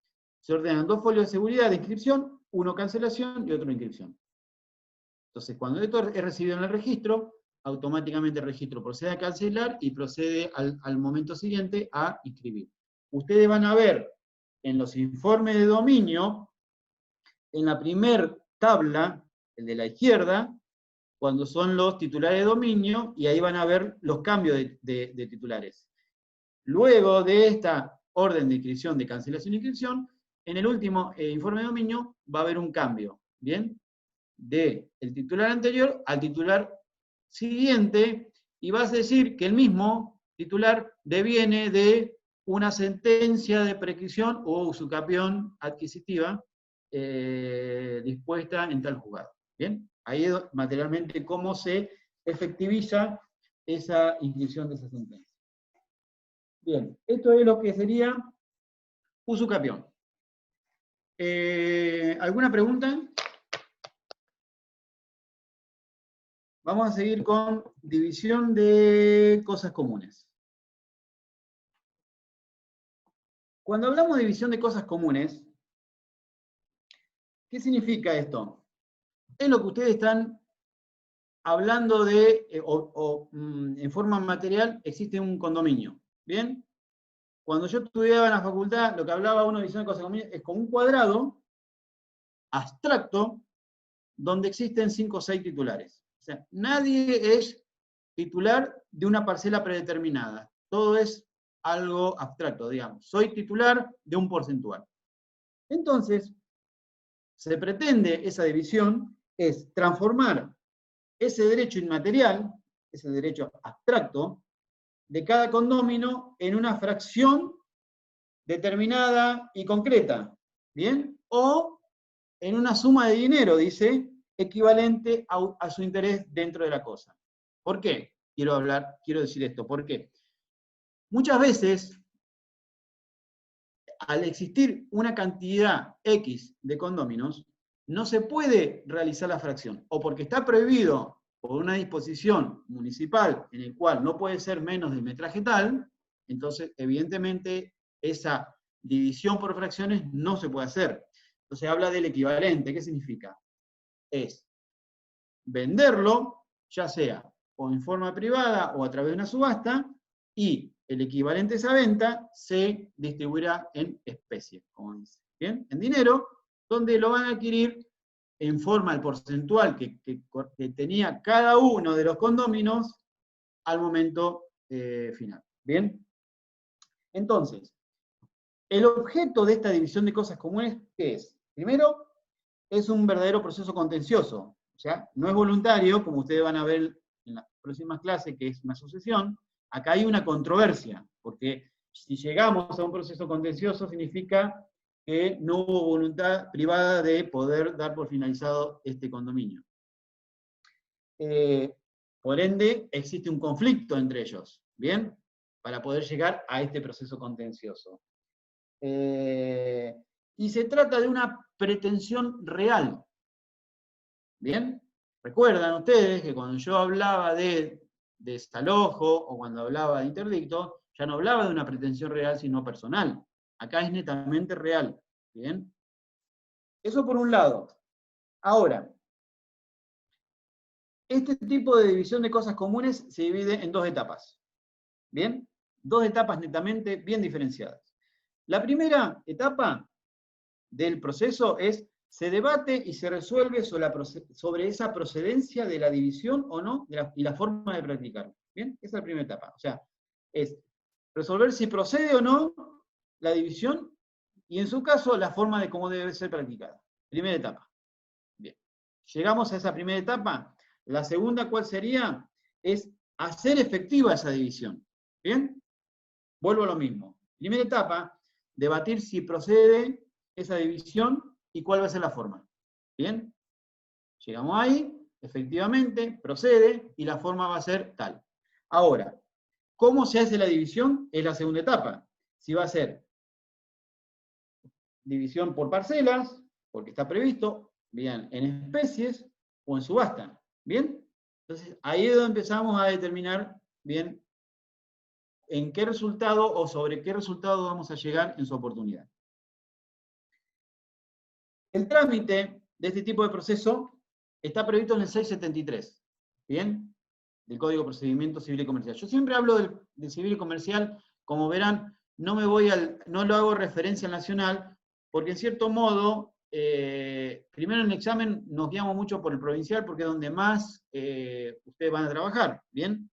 se ordenan 2 folios de seguridad de inscripción, uno cancelación y otro de inscripción. Entonces, cuando esto es recibido en el registro, automáticamente el registro procede a cancelar y procede al momento siguiente a inscribir. Ustedes van a ver en los informes de dominio, en la primera tabla, el de la izquierda, cuando son los titulares de dominio, y ahí van a ver los cambios de titulares. Luego de esta orden de inscripción, de cancelación e inscripción, en el último informe de dominio va a haber un cambio, ¿bien? Del titular anterior al titular siguiente, y vas a decir que el mismo titular deviene de una sentencia de prescripción o usucapión adquisitiva dispuesta en tal juzgado. ¿Bien? Ahí es materialmente cómo se efectiviza esa inscripción de esa sentencia. Bien, esto es lo que sería usucapión. ¿Alguna pregunta? Vamos a seguir con división de cosas comunes. Cuando hablamos de división de cosas comunes, ¿qué significa esto? Es lo que ustedes están hablando de, en forma material, existe un condominio. ¿Bien? Cuando yo estudiaba en la facultad, lo que hablaba uno de división de cosas comunes es como un cuadrado abstracto donde existen 5 o 6 titulares. O sea, nadie es titular de una parcela predeterminada. Todo es algo abstracto, digamos. Soy titular de un porcentual. Entonces, se pretende esa división, es transformar ese derecho inmaterial, ese derecho abstracto, de cada condómino en una fracción determinada y concreta, ¿bien? O en una suma de dinero, dice, equivalente a su interés dentro de la cosa. ¿Por qué? Quiero decir esto, ¿por qué? Muchas veces, al existir una cantidad X de condóminos, no se puede realizar la fracción, o porque está prohibido por una disposición municipal en el cual no puede ser menos del metraje tal, entonces evidentemente esa división por fracciones no se puede hacer. Entonces habla del equivalente. ¿Qué significa? Es venderlo, ya sea o en forma privada o a través de una subasta, y el equivalente a esa venta se distribuirá en especie, como dice. ¿Bien? En dinero, donde lo van a adquirir en forma al porcentual que tenía cada uno de los condóminos al momento final. ¿Bien? Entonces, el objeto de esta división de cosas comunes, ¿qué es? Primero, es un verdadero proceso contencioso. O sea, no es voluntario, como ustedes van a ver en las próximas clases, que es una sucesión. Acá hay una controversia, porque si llegamos a un proceso contencioso significa que no hubo voluntad privada de poder dar por finalizado este condominio. Por ende, existe un conflicto entre ellos, ¿bien? Para poder llegar a este proceso contencioso. Y se trata de una pretensión real. ¿Bien? Recuerdan ustedes que cuando yo hablaba de desalojo o cuando hablaba de interdicto, ya no hablaba de una pretensión real, sino personal. Acá es netamente real. ¿Bien? Eso por un lado. Ahora, este tipo de división de cosas comunes se divide en 2 etapas. ¿Bien? 2 etapas netamente bien diferenciadas. La primera etapa del proceso es se debate y se resuelve sobre esa procedencia de la división o no, y la forma de practicarla. ¿Bien? Esa es la primera etapa. O sea, es resolver si procede o no la división, y en su caso, la forma de cómo debe ser practicada. Primera etapa. Bien. Llegamos a esa primera etapa. La segunda, ¿cuál sería? Es hacer efectiva esa división. ¿Bien? Vuelvo a lo mismo. Primera etapa, debatir si procede esa división y cuál va a ser la forma. ¿Bien? Llegamos ahí, efectivamente, procede y la forma va a ser tal. Ahora, ¿cómo se hace la división? Es la segunda etapa. Si va a ser división por parcelas, porque está previsto, bien, en especies o en subasta. ¿Bien? Entonces, ahí es donde empezamos a determinar, bien, en qué resultado o sobre qué resultado vamos a llegar en su oportunidad. El trámite de este tipo de proceso está previsto en el 673, ¿bien? Del Código de Procedimiento Civil y Comercial. Yo siempre hablo del civil y comercial, como verán, no lo hago referencia al nacional, porque en cierto modo, primero en el examen nos guiamos mucho por el provincial, porque es donde más ustedes van a trabajar, ¿bien?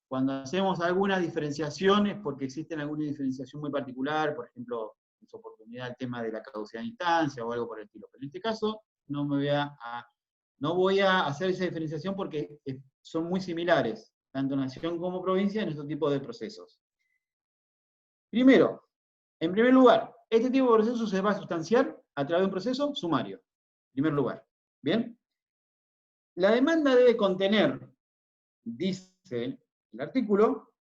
Cuando hacemos algunas diferenciaciones, porque existen alguna diferenciación muy particular, por ejemplo, en su oportunidad el tema de la caducidad de instancia o algo por el estilo. Pero en este caso no voy a hacer esa diferenciación porque son muy similares, tanto nación como provincia, en estos tipos de procesos. Primero, en primer lugar, este tipo de proceso se va a sustanciar a través de un proceso sumario. En primer lugar. ¿Bien? La demanda debe contener, dice el artículo,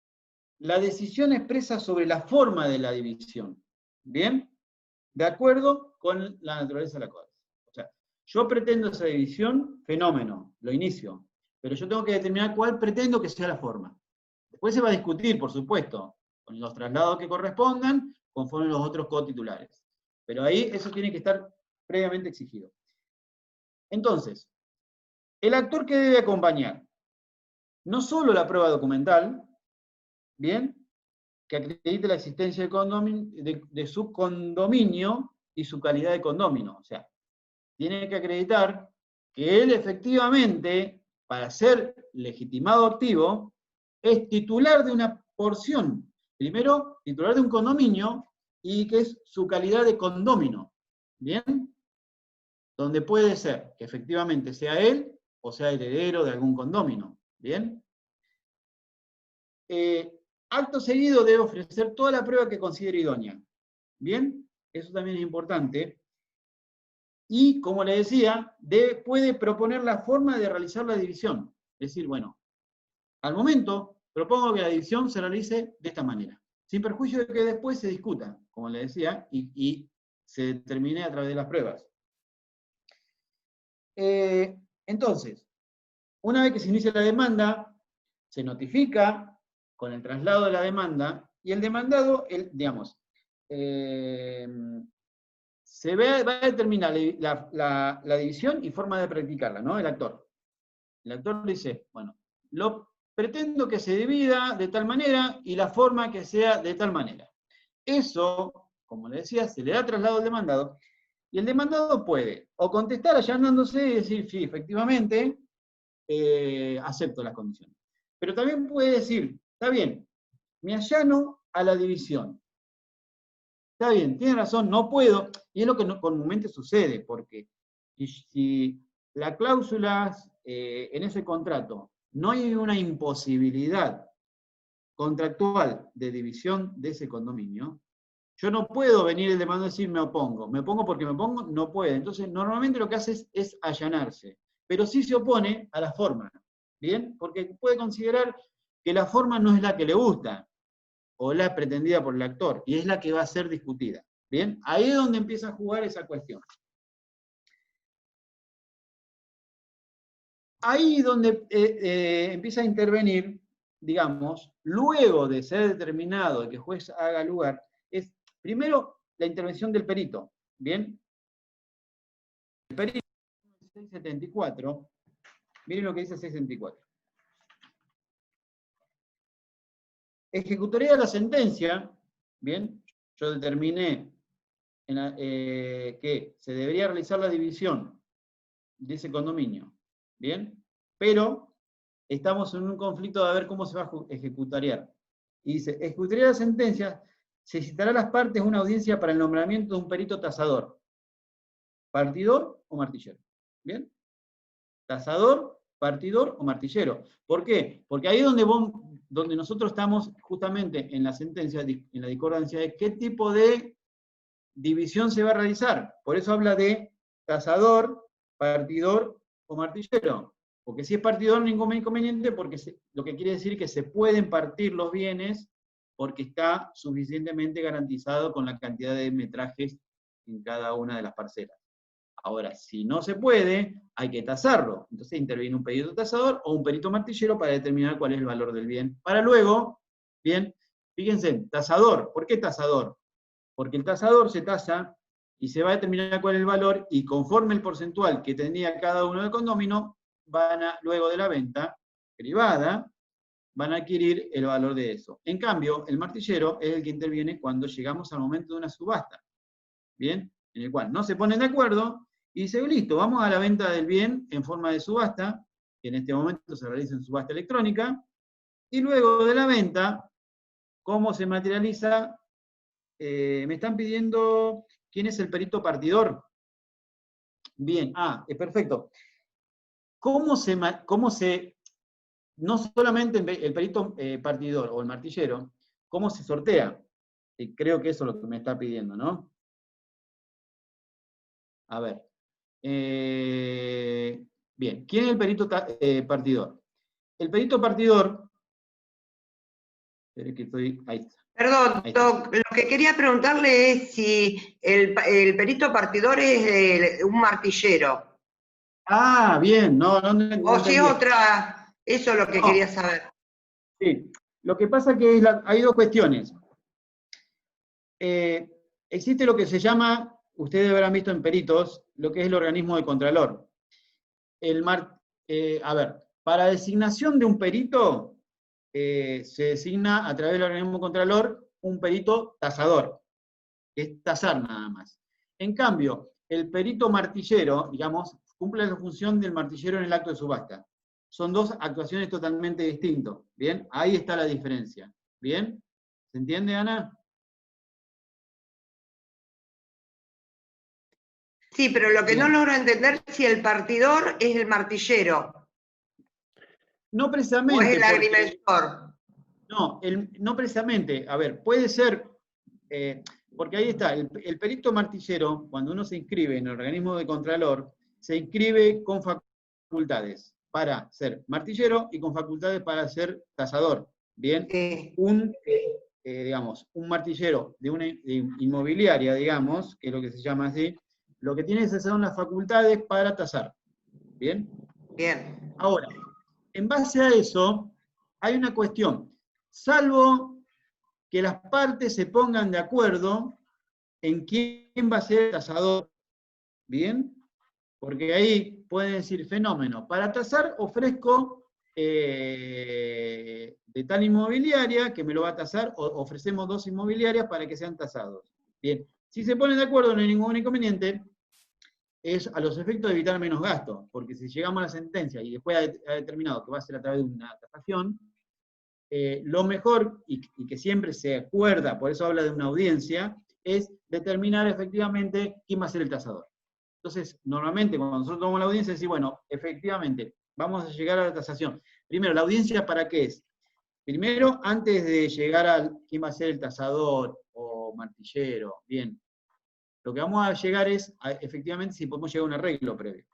la decisión expresa sobre la forma de la división. ¿Bien? De acuerdo con la naturaleza de la cosa. O sea, yo pretendo esa división, fenómeno, lo inicio, pero yo tengo que determinar cuál pretendo que sea la forma. Después se va a discutir, por supuesto, con los traslados que correspondan, conforme los otros cotitulares. Pero ahí eso tiene que estar previamente exigido. Entonces, el actor que debe acompañar, no solo la prueba documental, ¿bien?, que acredite la existencia de su condominio y su calidad de condómino. O sea, tiene que acreditar que él efectivamente, para ser legitimado activo, es titular de una porción. Primero, titular de un condominio, y que es su calidad de condómino. ¿Bien? Donde puede ser que efectivamente sea él o sea heredero de algún condomino. ¿Bien? Acto seguido debe ofrecer toda la prueba que considere idónea. ¿Bien? Eso también es importante. Y, como le decía, puede proponer la forma de realizar la división. Es decir, bueno, al momento propongo que la división se realice de esta manera, sin perjuicio de que después se discuta, como le decía, y se determine a través de las pruebas. Entonces, una vez que se inicia la demanda, se notifica con el traslado de la demanda, y el demandado, se va a determinar la división y forma de practicarla, ¿no? El actor. El actor dice, bueno, pretendo que se divida de tal manera y la forma que sea de tal manera. Eso, como le decía, se le da traslado al demandado, y el demandado puede o contestar allanándose y decir, sí, efectivamente, acepto las condiciones. Pero también puede decir, está bien, me allano a la división. Está bien, tiene razón, no puedo, y es lo que comúnmente sucede, porque si las cláusulas en ese contrato no hay una imposibilidad contractual de división de ese condominio, yo no puedo venir el demandado y decir me opongo porque me opongo, no puede. Entonces, normalmente lo que hace es allanarse, pero sí se opone a la forma, ¿bien? Porque puede considerar que la forma no es la que le gusta, o la pretendida por el actor, y es la que va a ser discutida. ¿Bien? Ahí es donde empieza a jugar esa cuestión. Ahí es donde empieza a intervenir, digamos, luego de ser determinado de que el juez haga lugar, es primero la intervención del perito. ¿Bien? El perito 674, miren lo que dice 674. Ejecutaría la sentencia, ¿bien? Yo determiné que se debería realizar la división de ese condominio, ¿bien? Pero estamos en un conflicto de ver cómo se va a ejecutariar. Y dice, ejecutaría la sentencia, se citará a las partes una audiencia para el nombramiento de un perito tasador, partidor o martillero, ¿bien? Tasador, partidor o martillero. ¿Por qué? Porque ahí es donde nosotros estamos justamente en la sentencia, en la discordancia de qué tipo de división se va a realizar. Por eso habla de tasador, partidor o martillero. Porque si es partidor, ningún inconveniente, porque lo que quiere decir que se pueden partir los bienes porque está suficientemente garantizado con la cantidad de metrajes en cada una de las parcelas. Ahora, si no se puede, hay que tasarlo. Entonces interviene un perito tasador o un perito martillero para determinar cuál es el valor del bien. Para luego, bien, fíjense, tasador. ¿Por qué tasador? Porque el tasador se tasa y se va a determinar cuál es el valor, y conforme el porcentual que tenía cada uno del condomino, luego de la venta privada, van a adquirir el valor de eso. En cambio, el martillero es el que interviene cuando llegamos al momento de una subasta, ¿bien? En el cual no se ponen de acuerdo y dice, listo, vamos a la venta del bien en forma de subasta, que en este momento se realiza en subasta electrónica, y luego de la venta, ¿cómo se materializa? Me están pidiendo quién es el perito partidor. Bien, es perfecto. ¿Cómo se, no solamente el perito partidor o el martillero, cómo se sortea? Creo que eso es lo que me está pidiendo, ¿no? A ver. Bien, ¿quién es el perito partidor? El perito partidor, espere que estoy, ahí está. Perdón, Ahí está. lo que quería preguntarle es si el perito partidor es un martillero. Bien, no O si es entendí. otra, eso es lo que No, quería saber. sí. Lo que pasa es que hay dos cuestiones. Existe lo que se llama, ustedes habrán visto en peritos, lo que es el organismo de contralor. A ver, para designación de un perito, se designa a través del organismo contralor un perito tasador, que es tasar nada más. En cambio, el perito martillero, digamos, cumple la función del martillero en el acto de subasta. Son dos actuaciones totalmente distintas, ¿bien? Ahí está la diferencia, ¿bien? ¿Se entiende, Ana? Sí, pero lo que no Bien. logro entender es si el partidor es el martillero No o es precisamente el porque... agrimensor. No precisamente. A ver, puede ser... porque ahí está, el perito martillero, cuando uno se inscribe en el organismo de contralor, se inscribe con facultades para ser martillero y con facultades para ser tasador. Bien, Sí. digamos, un martillero de una inmobiliaria, digamos, que es lo que se llama así, lo que tiene son las facultades para tasar. Bien. Bien. Ahora, en base a eso, hay una cuestión. Salvo que las partes se pongan de acuerdo en quién va a ser el tasador, ¿bien? Porque ahí pueden decir fenómeno. Para tasar ofrezco de tal inmobiliaria que me lo va a tasar, o ofrecemos dos inmobiliarias para que sean tasados. Bien, si se ponen de acuerdo no hay ningún inconveniente, es a los efectos de evitar menos gastos, porque si llegamos a la sentencia y después ha determinado que va a ser a través de una tasación, lo mejor, y que siempre se acuerda, por eso habla de una audiencia, es determinar efectivamente quién va a ser el tasador. Entonces, normalmente cuando nosotros tomamos la audiencia, decimos, bueno, efectivamente, vamos a llegar a la tasación. Primero, ¿la audiencia para qué es? Primero, antes de llegar a quién va a ser el tasador o martillero, bien, lo que vamos a llegar es, efectivamente, si podemos llegar a un arreglo previo.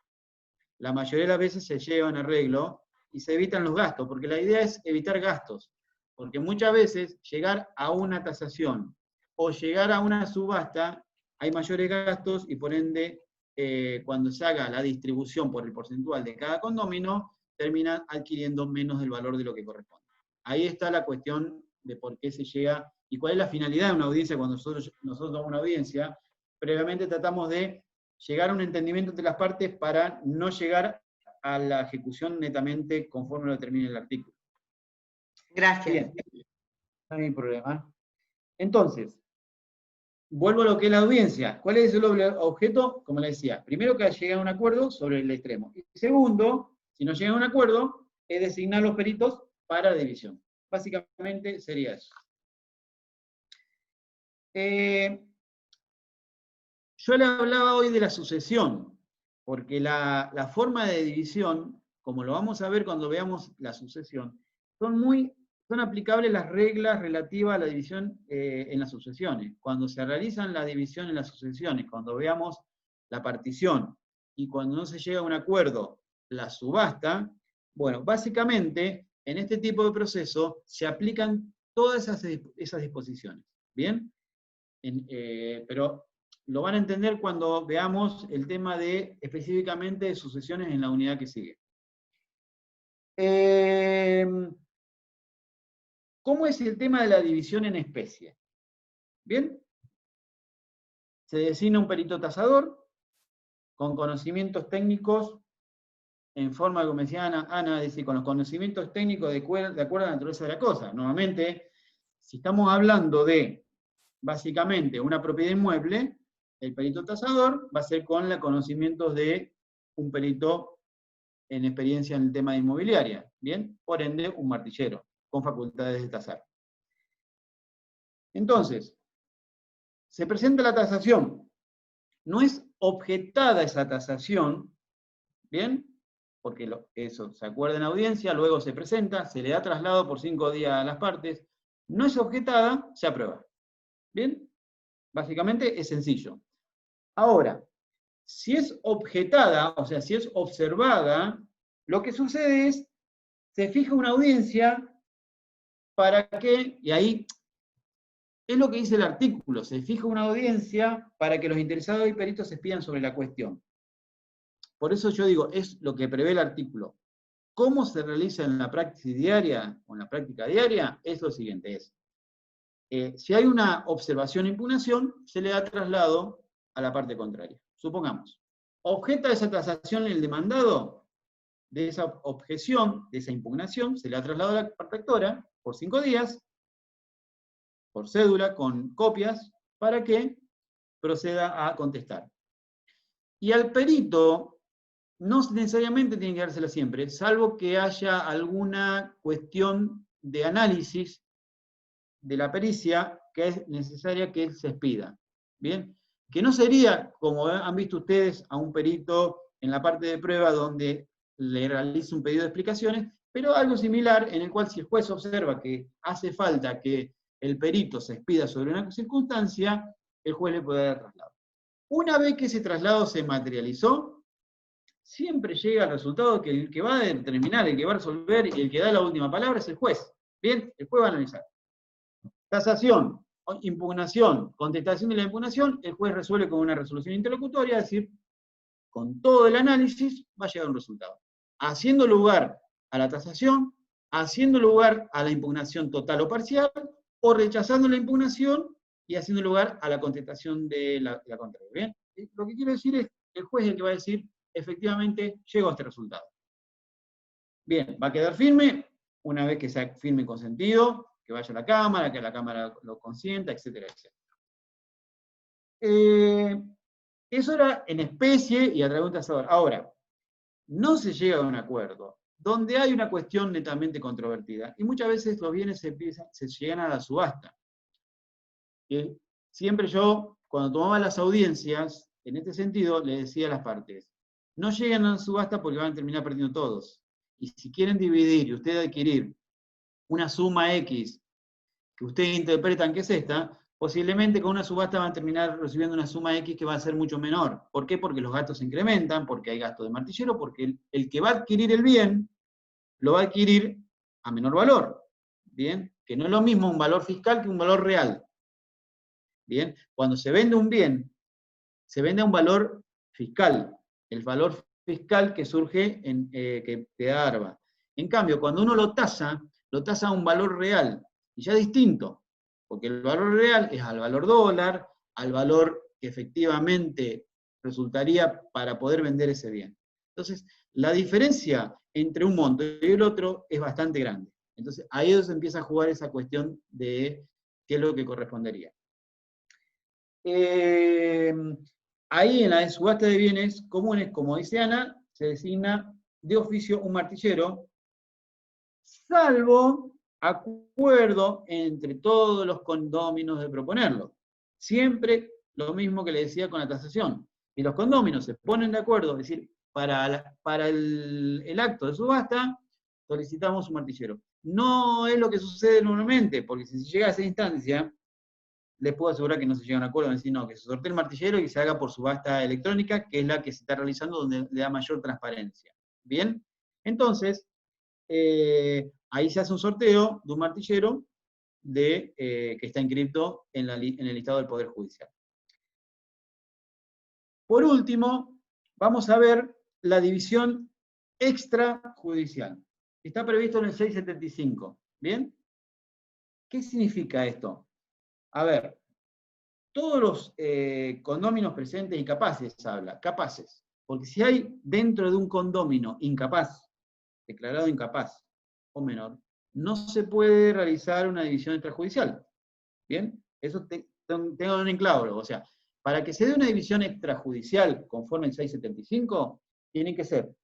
La mayoría de las veces se lleva un arreglo y se evitan los gastos, porque la idea es evitar gastos, porque muchas veces llegar a una tasación o llegar a una subasta hay mayores gastos y por ende cuando se haga la distribución por el porcentual de cada condomino, termina adquiriendo menos del valor de lo que corresponde. Ahí está la cuestión de por qué se llega y cuál es la finalidad de una audiencia cuando nosotros tomamos una audiencia. Previamente tratamos de llegar a un entendimiento entre las partes para no llegar a la ejecución netamente conforme lo determine el artículo. Gracias. Bien, no hay problema. Entonces, vuelvo a lo que es la audiencia. ¿Cuál es el objeto? Como le decía, primero que lleguen a un acuerdo sobre el extremo. Y segundo, si no llegan a un acuerdo, es designar los peritos para división. Básicamente sería eso. Yo le hablaba hoy de la sucesión, porque la forma de división, como lo vamos a ver cuando veamos la sucesión, son aplicables las reglas relativas a la división en las sucesiones. Cuando se realizan la división en las sucesiones, cuando veamos la partición y cuando no se llega a un acuerdo, la subasta, bueno, básicamente en este tipo de proceso se aplican todas esas disposiciones. ¿Bien? Pero lo van a entender cuando veamos el tema de específicamente de sucesiones en la unidad que sigue. ¿Cómo es el tema de la división en especie? ¿Bien? Se designa un perito tasador con conocimientos técnicos en forma, como decía Ana, dice, con los conocimientos técnicos de acuerdo a la naturaleza de la cosa. Nuevamente, si estamos hablando de, básicamente, una propiedad inmueble, el perito tasador va a ser con los conocimientos de un perito en experiencia en el tema de inmobiliaria, ¿bien? Por ende, un martillero, con facultades de tasar. Entonces, se presenta la tasación. No es objetada esa tasación, ¿bien? Porque eso se acuerda en audiencia, luego se presenta, se le da traslado por 5 días a las partes, no es objetada, se aprueba. ¿Bien? Básicamente es sencillo. Ahora, si es objetada, o sea, si es observada, lo que sucede es, se fija una audiencia para que, y ahí es lo que dice el artículo, se fija una audiencia para que los interesados y peritos se expidan sobre la cuestión. Por eso yo digo, es lo que prevé el artículo. ¿Cómo se realiza en la práctica diaria, o en la práctica diaria? Es lo siguiente, si hay una observación e impugnación, se le da traslado a la parte contraria. Supongamos, objeta esa tasación el demandado, de esa objeción, de esa impugnación, se le ha trasladado a la parte actora por 5 días, por cédula, con copias, para que proceda a contestar. Y al perito, no necesariamente tiene que dársela siempre, salvo que haya alguna cuestión de análisis de la pericia que es necesaria que él se expida. ¿Bien? Que no sería, como han visto ustedes, a un perito en la parte de prueba donde le realiza un pedido de explicaciones, pero algo similar en el cual si el juez observa que hace falta que el perito se expida sobre una circunstancia, el juez le puede dar traslado. Una vez que ese traslado se materializó, siempre llega al resultado que el que va a determinar, el que va a resolver y el que da la última palabra es el juez. Bien, el juez va a analizar. Tasación, impugnación, contestación de la impugnación, el juez resuelve con una resolución interlocutoria, es decir, con todo el análisis va a llegar a un resultado. Haciendo lugar a la tasación, haciendo lugar a la impugnación total o parcial, o rechazando la impugnación y haciendo lugar a la contestación de la contraria. ¿Bien? Lo que quiero decir es que el juez es el que va a decir, efectivamente, llegó a este resultado. Bien, va a quedar firme, una vez que sea firme y consentido, que vaya a la Cámara, que la Cámara lo consienta, etcétera, etcétera. Eso era en especie y a través de un tasador. Ahora, no se llega a un acuerdo, donde hay una cuestión netamente controvertida, y muchas veces los bienes se llegan a la subasta. Siempre yo, cuando tomaba las audiencias, en este sentido, le decía a las partes, no lleguen a la subasta porque van a terminar perdiendo todos. Y si quieren dividir y ustedes adquirir una suma X que ustedes interpretan que es esta, posiblemente con una subasta van a terminar recibiendo una suma X que va a ser mucho menor. ¿Por qué? Porque los gastos se incrementan, porque hay gasto de martillero, porque el que va a adquirir el bien, lo va a adquirir a menor valor. ¿Bien? Que no es lo mismo un valor fiscal que un valor real. ¿Bien? Cuando se vende un bien, se vende a un valor fiscal. El valor fiscal que surge, que te da ARBA. En cambio, cuando uno lo tasa a un valor real, y ya distinto, porque el valor real es al valor dólar, al valor que efectivamente resultaría para poder vender ese bien. Entonces, la diferencia entre un monto y el otro es bastante grande. Entonces, ahí es donde se empieza a jugar esa cuestión de qué es lo que correspondería. Ahí en la subasta de bienes comunes, como dice Ana, se designa de oficio un martillero, salvo acuerdo entre todos los condóminos de proponerlo. Siempre lo mismo que le decía con la tasación. Si los condóminos se ponen de acuerdo, es decir, para el acto de subasta, solicitamos un martillero. No es lo que sucede normalmente, porque si se llega a esa instancia, les puedo asegurar que no se llega a un acuerdo, decir, no, que se sortee el martillero y se haga por subasta electrónica, que es la que se está realizando donde le da mayor transparencia. ¿Bien? Entonces, ahí se hace un sorteo de un martillero que está inscrito en el listado del Poder Judicial. Por último, vamos a ver la división extrajudicial. Está previsto en el 675. ¿Bien? ¿Qué significa esto? A ver, todos los condóminos presentes y capaces, habla, capaces. Porque si hay dentro de un condómino incapaz, declarado incapaz o menor, no se puede realizar una división extrajudicial. ¿Bien? Eso tengo en claro. O sea, para que se dé una división extrajudicial conforme el 675, tienen que ser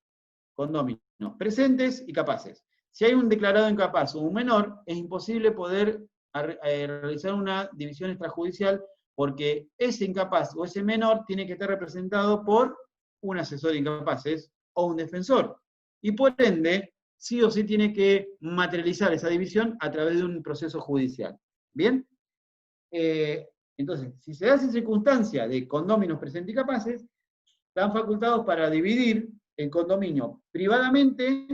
condóminos presentes y capaces. Si hay un declarado incapaz o un menor, es imposible poder realizar una división extrajudicial porque ese incapaz o ese menor tiene que estar representado por un asesor de incapaces o un defensor. Y por ende, sí o sí tiene que materializar esa división a través de un proceso judicial. ¿Bien? Entonces, si se da esa circunstancia de condóminos presentes y capaces, están facultados para dividir el condominio privadamente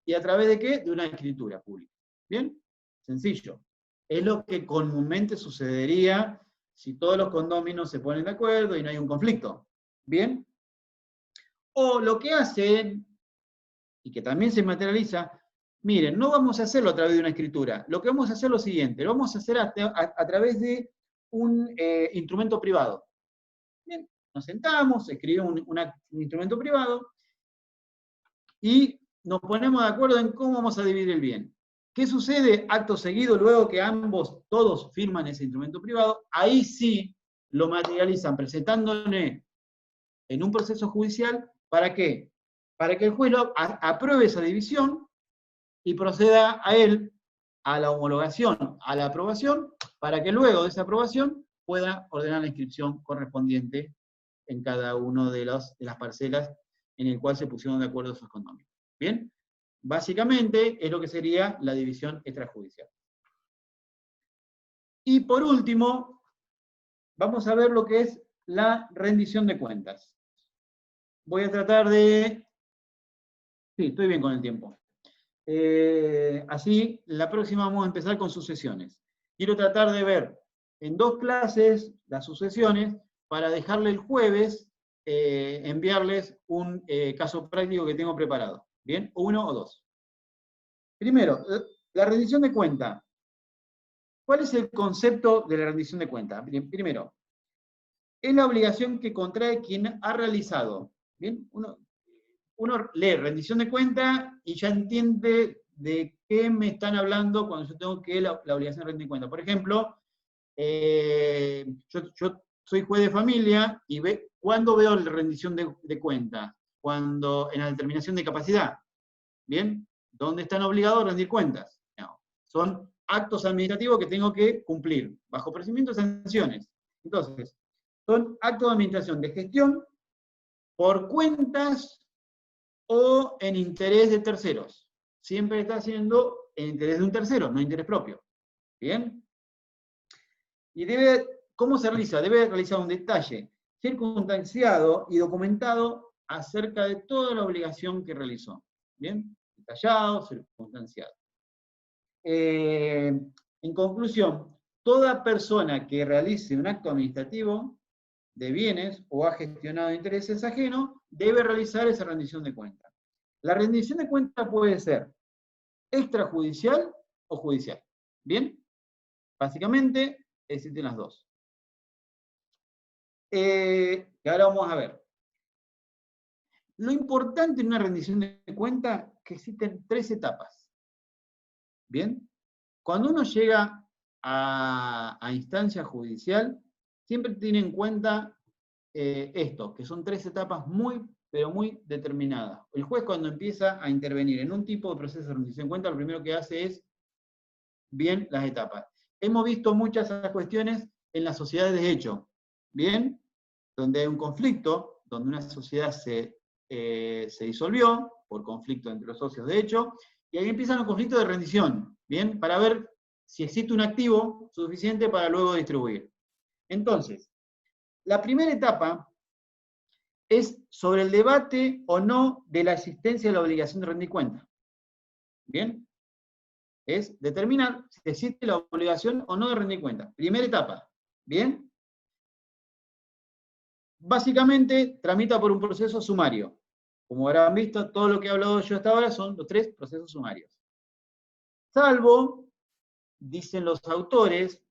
y a través de ¿qué? De una escritura pública. ¿Bien? Sencillo. Es lo que comúnmente sucedería si todos los condóminos se ponen de acuerdo y no hay un conflicto. ¿Bien? O lo que hacen, y que también se materializa, miren, no vamos a hacerlo a través de una escritura, lo que vamos a hacer es lo siguiente, lo vamos a hacer a través de un instrumento privado. Bien, nos sentamos, escribimos un instrumento privado y nos ponemos de acuerdo en cómo vamos a dividir el bien. ¿Qué sucede acto seguido luego que todos firman ese instrumento privado? Ahí sí lo materializan presentándole en un proceso judicial, ¿para qué? Para que el juez apruebe esa división y proceda a él a la homologación, a la aprobación, para que luego de esa aprobación pueda ordenar la inscripción correspondiente en cada una de las parcelas en el cual se pusieron de acuerdo esos condóminos. ¿Bien? Básicamente es lo que sería la división extrajudicial. Y por último, vamos a ver lo que es la rendición de cuentas. Voy a tratar de... Sí, estoy bien con el tiempo. Así, la próxima vamos a empezar con sucesiones. Quiero tratar de ver en 2 clases las sucesiones para dejarle el jueves enviarles un caso práctico que tengo preparado. ¿Bien? 1 o 2. Primero, la rendición de cuenta. ¿Cuál es el concepto de la rendición de cuenta? Primero, es la obligación que contrae quien ha realizado. ¿Bien? Uno lee rendición de cuenta y ya entiende de qué me están hablando cuando yo tengo que la obligación de rendir cuenta. Por ejemplo, yo soy juez de familia y ¿cuándo veo la rendición de cuenta? Cuando en la determinación de capacidad. ¿Bien? ¿Dónde están obligados a rendir cuentas? No. Son actos administrativos que tengo que cumplir, bajo procedimientos de sanciones. Entonces, son actos de administración de gestión por cuentas o en interés de terceros. Siempre está haciendo en interés de un tercero, no interés propio. ¿Bien? Y ¿cómo se realiza? Debe realizar un detalle circunstanciado y documentado acerca de toda la obligación que realizó. ¿Bien? Detallado, circunstanciado. En conclusión, toda persona que realice un acto administrativo de bienes o ha gestionado intereses ajenos, debe realizar esa rendición de cuentas. La rendición de cuentas puede ser extrajudicial o judicial. ¿Bien? Básicamente existen las dos. Que ahora vamos a ver. Lo importante en una rendición de cuentas es que existen 3 etapas. ¿Bien? Cuando uno llega a instancia judicial, siempre tiene en cuenta esto, que son 3 etapas muy, pero muy determinadas. El juez cuando empieza a intervenir en un tipo de proceso de rendición de cuentas, lo primero que hace es bien las etapas. Hemos visto muchas cuestiones en las sociedades de hecho, ¿bien? Donde hay un conflicto, donde una sociedad se disolvió por conflicto entre los socios de hecho, y ahí empiezan los conflictos de rendición, ¿bien? Para ver si existe un activo suficiente para luego distribuir. Entonces, la primera etapa es sobre el debate o no de la existencia de la obligación de rendir cuenta. ¿Bien? Es determinar si existe la obligación o no de rendir cuenta. Primera etapa. ¿Bien? Básicamente tramita por un proceso sumario. Como habrán visto, todo lo que he hablado yo hasta ahora son los 3 procesos sumarios. Salvo, dicen los autores,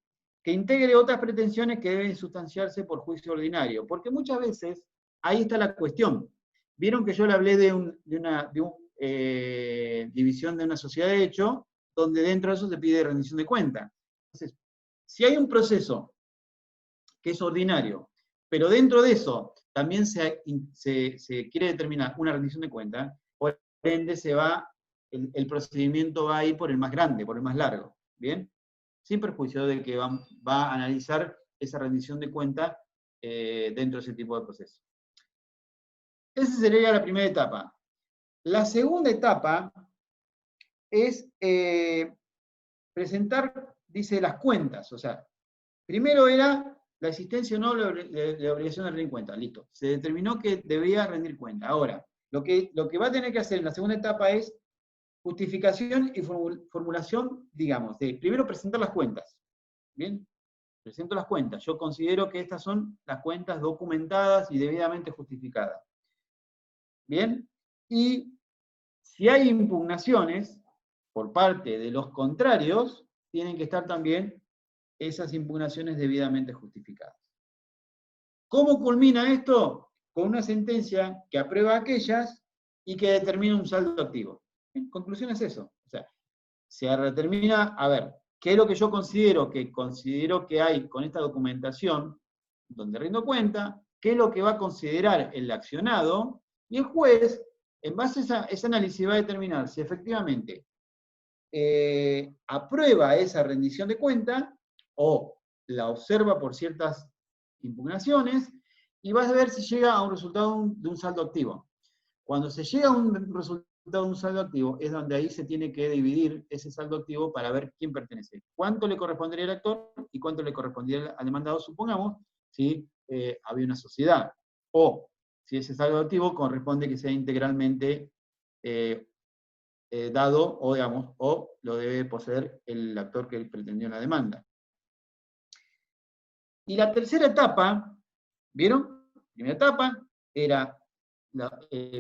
que integre otras pretensiones que deben sustanciarse por juicio ordinario. Porque muchas veces, ahí está la cuestión. Vieron que yo le hablé de una división de una sociedad de hecho, donde dentro de eso se pide rendición de cuenta. Entonces, si hay un proceso que es ordinario, pero dentro de eso también se quiere determinar una rendición de cuenta, por ende el procedimiento va a ir por el más grande, por el más largo. ¿Bien? Sin perjuicio de que va a analizar esa rendición de cuenta dentro de ese tipo de proceso. Esa sería la primera etapa. La segunda etapa es presentar, dice, las cuentas. O sea, primero era la existencia o no de la obligación de rendir cuenta. Listo. Se determinó que debía rendir cuenta. Ahora, lo que va a tener que hacer en la segunda etapa es justificación y formulación, digamos, de primero presentar las cuentas. ¿Bien? Presento las cuentas. Yo considero que estas son las cuentas documentadas y debidamente justificadas. ¿Bien? Y si hay impugnaciones por parte de los contrarios, tienen que estar también esas impugnaciones debidamente justificadas. ¿Cómo culmina esto? Con una sentencia que aprueba aquellas y que determina un saldo activo. En conclusión es eso. O sea, se determina, a ver, ¿qué es lo que yo considero que hay con esta documentación, donde rindo cuenta? ¿Qué es lo que va a considerar el accionado? Y el juez, en base a ese análisis, va a determinar si efectivamente aprueba esa rendición de cuenta o la observa por ciertas impugnaciones y va a ver si llega a un resultado de un saldo activo. Cuando se llega a un resultado de un saldo activo, es donde ahí se tiene que dividir ese saldo activo para ver quién pertenece. ¿Cuánto le correspondería al actor y cuánto le correspondería al demandado, supongamos, si había una sociedad? O si ese saldo activo corresponde que sea integralmente dado, o digamos, o lo debe poseer el actor que pretendió la demanda. Y la tercera etapa, ¿vieron? Primera etapa era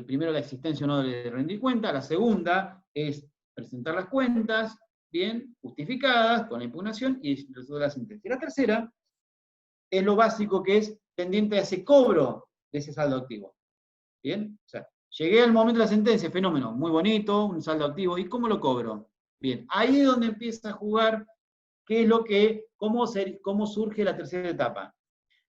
primero la existencia o no de rendir cuenta, la segunda es presentar las cuentas, bien, justificadas, con la impugnación, y resolver la sentencia. Y la tercera es lo básico, que es tendiente a ese cobro de ese saldo activo. ¿Bien? O sea, llegué al momento de la sentencia, fenómeno, muy bonito, un saldo activo, ¿y cómo lo cobro? Bien, ahí es donde empieza a jugar qué es lo que, cómo surge la tercera etapa.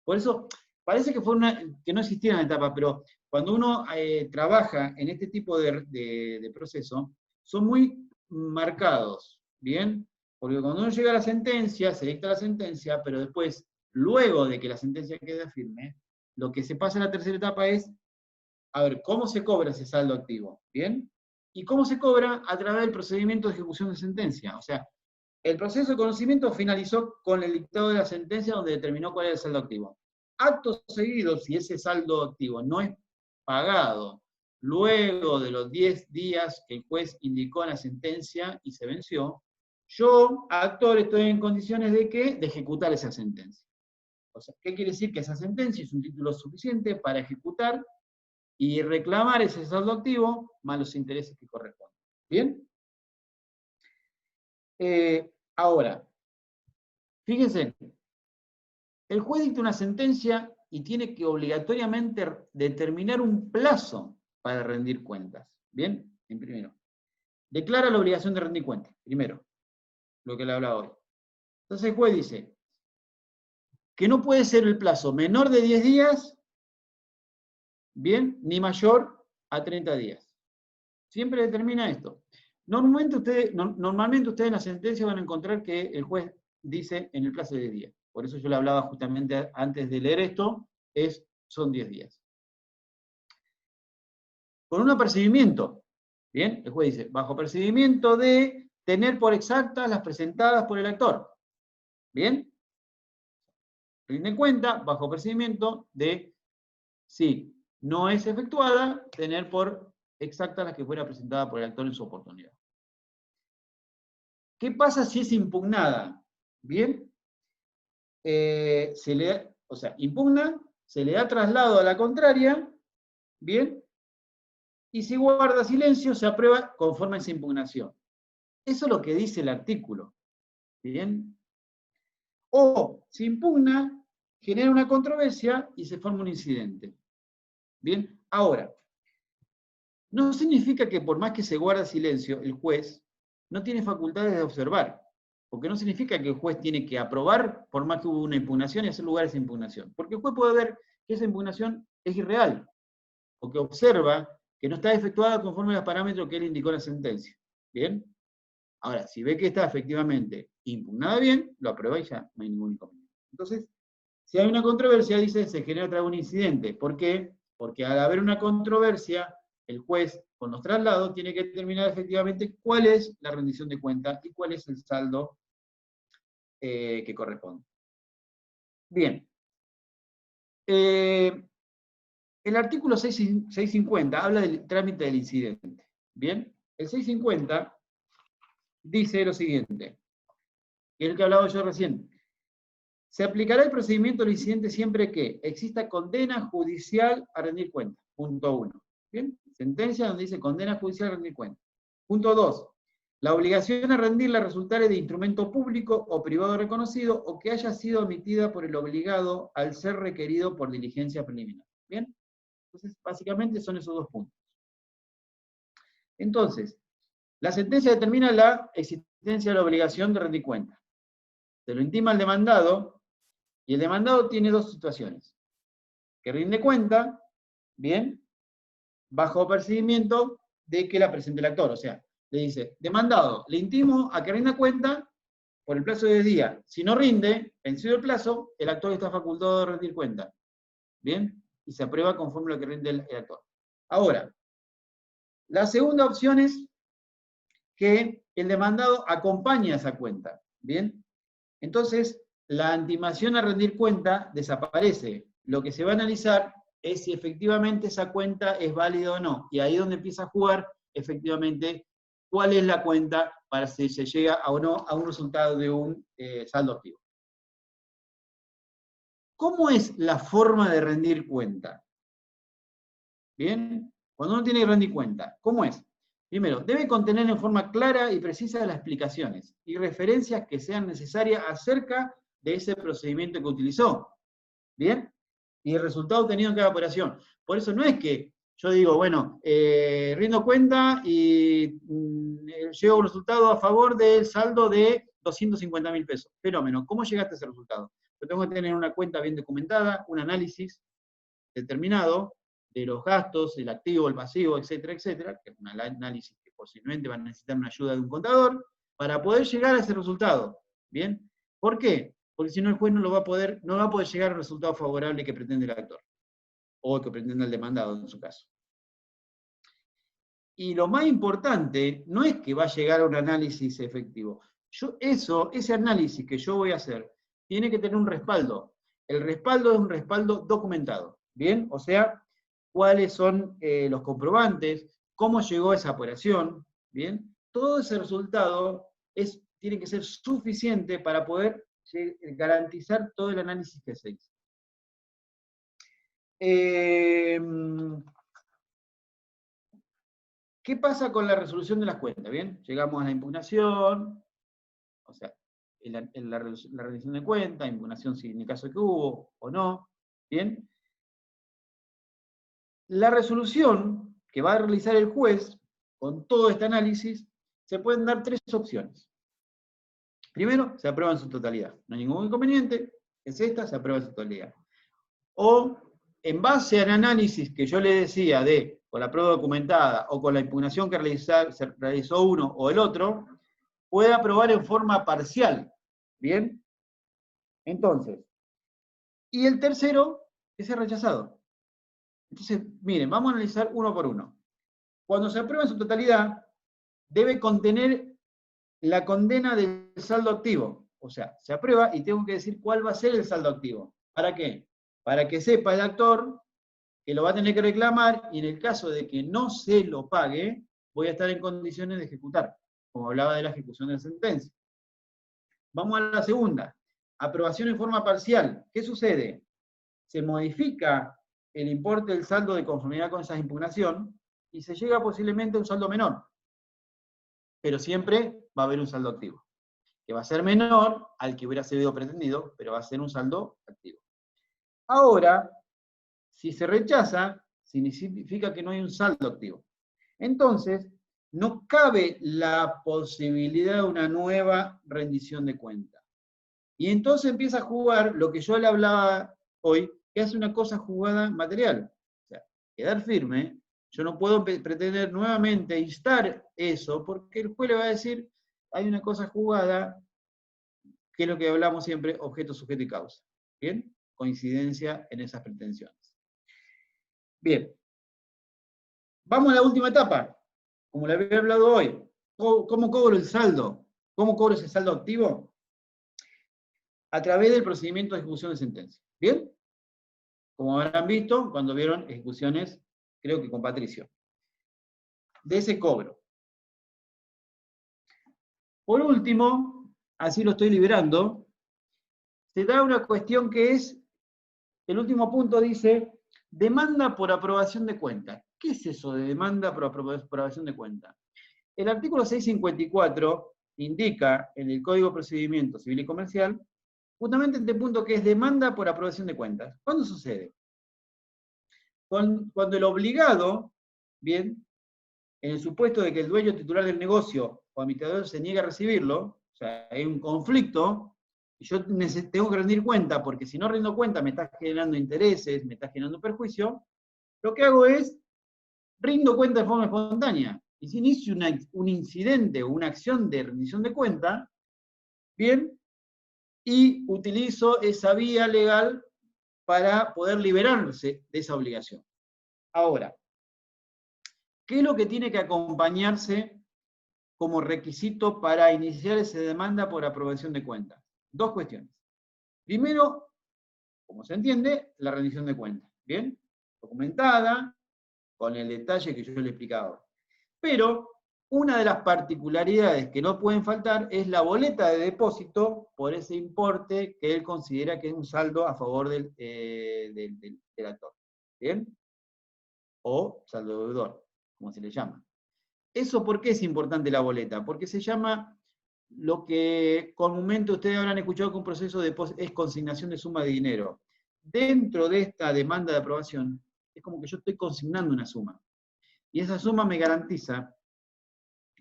Por eso, parece que no existiera una etapa, pero cuando uno trabaja en este tipo de proceso, son muy marcados, ¿bien? Porque cuando uno llega a la sentencia, se dicta la sentencia, pero después, luego de que la sentencia quede firme, lo que se pasa en la tercera etapa es, a ver, ¿cómo se cobra ese saldo activo? ¿Bien? ¿Y cómo se cobra? A través del procedimiento de ejecución de sentencia. O sea, el proceso de conocimiento finalizó con el dictado de la sentencia donde determinó cuál era el saldo activo. Acto seguido, si ese saldo activo no es pagado luego de los 10 días que el juez indicó en la sentencia y se venció, yo, actor, estoy en condiciones de ejecutar esa sentencia. O sea, ¿qué quiere decir? Que esa sentencia es un título suficiente para ejecutar y reclamar ese saldo activo más los intereses que corresponden. ¿Bien? Ahora, fíjense, el juez dicta una sentencia y tiene que obligatoriamente determinar un plazo para rendir cuentas. ¿Bien? En primero. Declara la obligación de rendir cuentas. Primero, lo que le hablaba hoy. Entonces el juez dice, que no puede ser el plazo menor de 10 días, bien, ni mayor a 30 días. Siempre determina esto. Normalmente ustedes en la sentencia van a encontrar que el juez dice en el plazo de 10 días. Por eso yo le hablaba justamente antes de leer esto, son 10 días. Con un apercibimiento, bien, el juez dice, bajo apercibimiento de tener por exactas las presentadas por el actor. Bien, rinde cuenta, bajo apercibimiento de, si no es efectuada, tener por exactas las que fuera presentada por el actor en su oportunidad. ¿Qué pasa si es impugnada? Bien, impugna, se le da traslado a la contraria, bien, y si guarda silencio se aprueba conforme a esa impugnación. Eso es lo que dice el artículo, bien. O se impugna, genera una controversia y se forma un incidente. Bien, ahora, no significa que por más que se guarda silencio, el juez no tiene facultades de observar, porque no significa que el juez tiene que aprobar por más que hubo una impugnación y hacer lugar a esa impugnación, porque el juez puede ver que esa impugnación es irreal, o que observa que no está efectuada conforme a los parámetros que él indicó en la sentencia. ¿Bien? Ahora, si ve que está efectivamente impugnada bien, lo aprueba y ya no hay ningún inconveniente. Entonces, si hay una controversia, dice, se genera otra vez un incidente. ¿Por qué? Porque al haber una controversia, el juez, con los traslados, tiene que determinar efectivamente cuál es la rendición de cuenta y cuál es el saldo que corresponde. Bien. El artículo 650 habla del trámite del incidente. Bien. El 650 dice lo siguiente, que es el que hablaba yo recién. Se aplicará el procedimiento del incidente siempre que exista condena judicial a rendir cuenta. Punto 1. ¿Bien? Sentencia donde dice condena judicial a rendir cuenta. Punto 2. La obligación a rendirla resultare de instrumento público o privado reconocido o que haya sido omitida por el obligado al ser requerido por diligencia preliminar. ¿Bien? Entonces, básicamente son esos dos puntos. Entonces, la sentencia determina la existencia de la obligación de rendir cuenta. Se lo intima al demandado, y el demandado tiene dos situaciones. Que rinde cuenta, bien, bajo apercibimiento de que la presente el actor. O sea, le dice, demandado, le intimo a que rinda cuenta por el plazo de 10 días. Si no rinde, vencido el plazo, el actor está facultado de rendir cuenta. Bien, y se aprueba conforme a lo que rinde el actor. Ahora, la segunda opción es que el demandado acompañe a esa cuenta. Bien, entonces, la intimación a rendir cuenta desaparece. Lo que se va a analizar es si efectivamente esa cuenta es válida o no. Y ahí es donde empieza a jugar efectivamente cuál es la cuenta para si se llega o no a un resultado de un saldo activo. ¿Cómo es la forma de rendir cuenta? ¿Bien? Cuando uno tiene que rendir cuenta, ¿cómo es? Primero, debe contener en forma clara y precisa las explicaciones y referencias que sean necesarias acerca de ese procedimiento que utilizó. ¿Bien? Y el resultado obtenido en cada operación. Por eso no es que yo digo, bueno, rindo cuenta y llego a un resultado a favor del saldo de 250.000 pesos. Fenómeno. ¿Cómo llegaste a ese resultado? Yo tengo que tener una cuenta bien documentada, un análisis determinado de los gastos, el activo, el pasivo, etcétera, etcétera, que es un análisis que posiblemente van a necesitar una ayuda de un contador, para poder llegar a ese resultado. ¿Bien? ¿Por qué? Porque si no el juez no va a poder llegar al resultado favorable que pretende el actor, o que pretende el demandado en su caso. Y lo más importante no es que va a llegar a un análisis efectivo. Ese análisis que yo voy a hacer, tiene que tener un respaldo. El respaldo es un respaldo documentado. ¿Bien? O sea, cuáles son los comprobantes, cómo llegó a esa operación. ¿Bien? Todo ese resultado tiene que ser suficiente para poder garantizar todo el análisis que se hizo. ¿Qué pasa con la resolución de las cuentas? Bien, llegamos a la impugnación, o sea, la rendición de cuentas, impugnación si en el caso de que hubo o no. Bien. La resolución que va a realizar el juez con todo este análisis, se pueden dar tres opciones. Primero, se aprueba en su totalidad. No hay ningún inconveniente. es esta, se aprueba en su totalidad. O, en base al análisis que yo le decía con la prueba documentada o con la impugnación que se realizó uno o el otro, puede aprobar en forma parcial. ¿Bien? Entonces, y el tercero, que sea rechazado. Entonces, miren, vamos a analizar uno por uno. Cuando se aprueba en su totalidad, debe contener la condena del saldo activo. O sea, se aprueba y tengo que decir cuál va a ser el saldo activo. ¿Para qué? Para que sepa el actor que lo va a tener que reclamar y en el caso de que no se lo pague, voy a estar en condiciones de ejecutar, como hablaba de la ejecución de la sentencia. Vamos a la segunda. Aprobación en forma parcial. ¿Qué sucede? Se modifica el importe del saldo de conformidad con esa impugnación y se llega posiblemente a un saldo menor. Pero siempre va a haber un saldo activo, que va a ser menor al que hubiera sido pretendido, pero va a ser un saldo activo. Ahora, si se rechaza, significa que no hay un saldo activo. Entonces, no cabe la posibilidad de una nueva rendición de cuenta. Y entonces empieza a jugar lo que yo le hablaba hoy, que hace una cosa jugada material. O sea, quedar firme, yo no puedo pretender nuevamente instar eso, porque el juez le va a decir, hay una cosa jugada, que es lo que hablamos siempre, objeto, sujeto y causa. ¿Bien? Coincidencia en esas pretensiones. Bien. Vamos a la última etapa, como le había hablado hoy. ¿Cómo cobro el saldo? ¿Cómo cobro ese saldo activo? A través del procedimiento de ejecución de sentencia. ¿Bien? Como habrán visto cuando vieron ejecuciones, creo que con Patricio. De ese cobro. Por último, así lo estoy liberando, se da una cuestión que es, el último punto dice, demanda por aprobación de cuenta. ¿Qué es eso de demanda por aprobación de cuenta? El artículo 654 indica en el Código de Procedimiento Civil y Comercial justamente este punto que es demanda por aprobación de cuentas. ¿Cuándo sucede? Cuando el obligado, bien, en el supuesto de que el dueño titular del negocio o administrador se niega a recibirlo, o sea, hay un conflicto, y yo tengo que rendir cuenta, porque si no rindo cuenta me está generando intereses, me está generando perjuicio, lo que hago es, rindo cuenta de forma espontánea. Y si inicio un incidente o una acción de rendición de cuenta, bien, y utilizo esa vía legal para poder liberarse de esa obligación. Ahora, ¿qué es lo que tiene que acompañarse como requisito para iniciar esa demanda por aprobación de cuentas? Dos cuestiones. Primero, como se entiende, la rendición de cuentas. ¿Bien? Documentada, con el detalle que yo le explicaba. Pero una de las particularidades que no pueden faltar es la boleta de depósito por ese importe que él considera que es un saldo a favor del actor. ¿Bien? O saldo deudor, como se le llama. ¿Eso por qué es importante la boleta? Porque se llama lo que comúnmente ustedes habrán escuchado que un proceso de es consignación de suma de dinero. Dentro de esta demanda de aprobación, es como que yo estoy consignando una suma. Y esa suma me garantiza,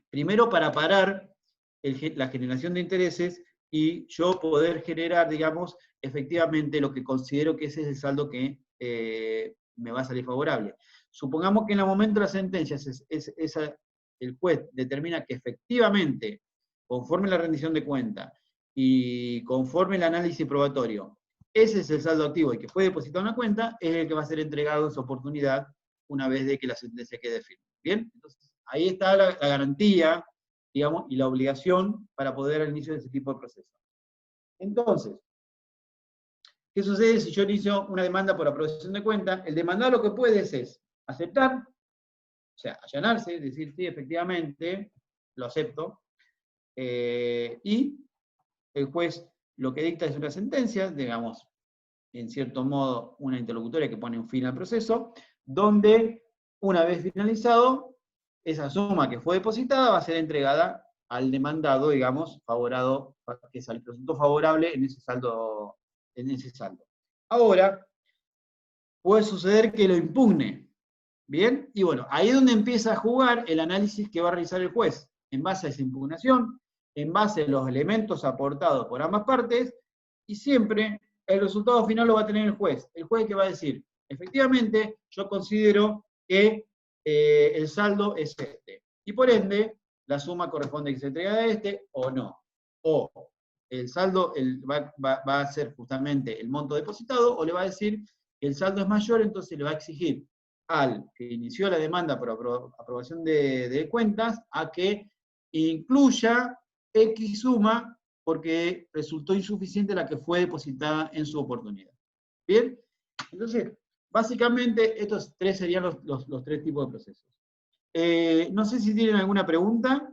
primero para parar la generación de intereses y yo poder generar, digamos, efectivamente lo que considero que ese es el saldo que me va a salir favorable. Supongamos que en el momento de la sentencia el juez determina que efectivamente, conforme la rendición de cuenta y conforme el análisis probatorio, ese es el saldo activo y que fue depositado en la cuenta, es el que va a ser entregado en su oportunidad una vez de que la sentencia quede firme. ¿Bien? Entonces, ahí está la garantía, digamos, y la obligación para poder al inicio de ese tipo de proceso. Entonces, ¿qué sucede si yo inicio una demanda por aprobación de cuenta? El demandado lo que puede es aceptar, o sea, allanarse, decir, sí, efectivamente, lo acepto, y el juez lo que dicta es una sentencia, digamos, en cierto modo, una interlocutoria que pone un fin al proceso, donde, una vez finalizado, esa suma que fue depositada va a ser entregada al demandado, digamos, favorado, que es el resultado favorable en ese saldo. Ahora, puede suceder que lo impugne. ¿Bien? Y bueno, ahí es donde empieza a jugar el análisis que va a realizar el juez, en base a esa impugnación, en base a los elementos aportados por ambas partes, y siempre el resultado final lo va a tener el juez. El juez que va a decir, efectivamente, yo considero que el saldo es este. Y por ende, la suma corresponde a que se entrega a este o no. O el saldo va a ser justamente el monto depositado, o le va a decir que el saldo es mayor, entonces le va a exigir al que inició la demanda por aprobación de cuentas a que incluya X suma porque resultó insuficiente la que fue depositada en su oportunidad. ¿Bien? Entonces, básicamente estos tres serían los tres tipos de procesos. No sé si tienen alguna pregunta.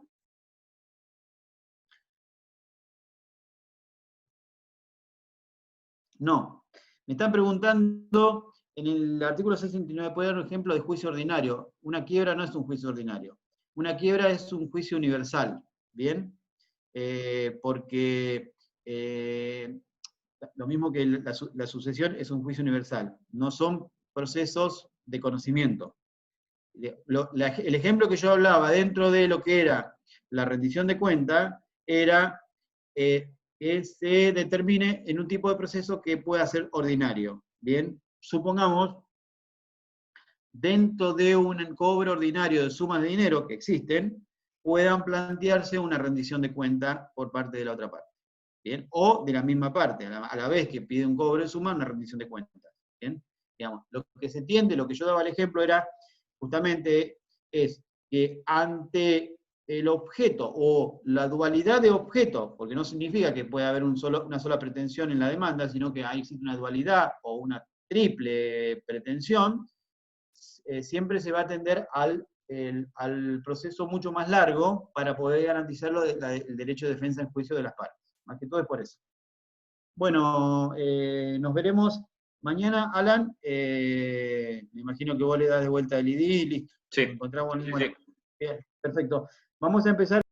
No. Me están preguntando en el artículo 669, ¿puede dar un ejemplo de juicio ordinario? Una quiebra no es un juicio ordinario. Una quiebra es un juicio universal. ¿Bien? Porque lo mismo que la sucesión es un juicio universal. No son procesos de conocimiento. El ejemplo que yo hablaba dentro de lo que era la rendición de cuenta era que se determine en un tipo de proceso que pueda ser ordinario. Bien, supongamos, dentro de un cobro ordinario de sumas de dinero que existen, puedan plantearse una rendición de cuenta por parte de la otra parte. ¿Bien? O de la misma parte, a la vez que pide un cobro de suma, una rendición de cuentas. ¿Bien? Digamos, lo que se entiende, lo que yo daba el ejemplo era, justamente, es que ante el objeto o la dualidad de objetos, porque no significa que pueda haber una sola pretensión en la demanda, sino que ahí existe una dualidad o una triple pretensión, siempre se va a atender al proceso mucho más largo para poder garantizar el derecho de defensa en juicio de las partes. Más que todo es por eso. Bueno, nos veremos mañana, Alan. Me imagino que vos le das de vuelta el ID y listo. Sí. Nos encontramos. Sí, Bueno, sí. bien, perfecto. Vamos a empezar.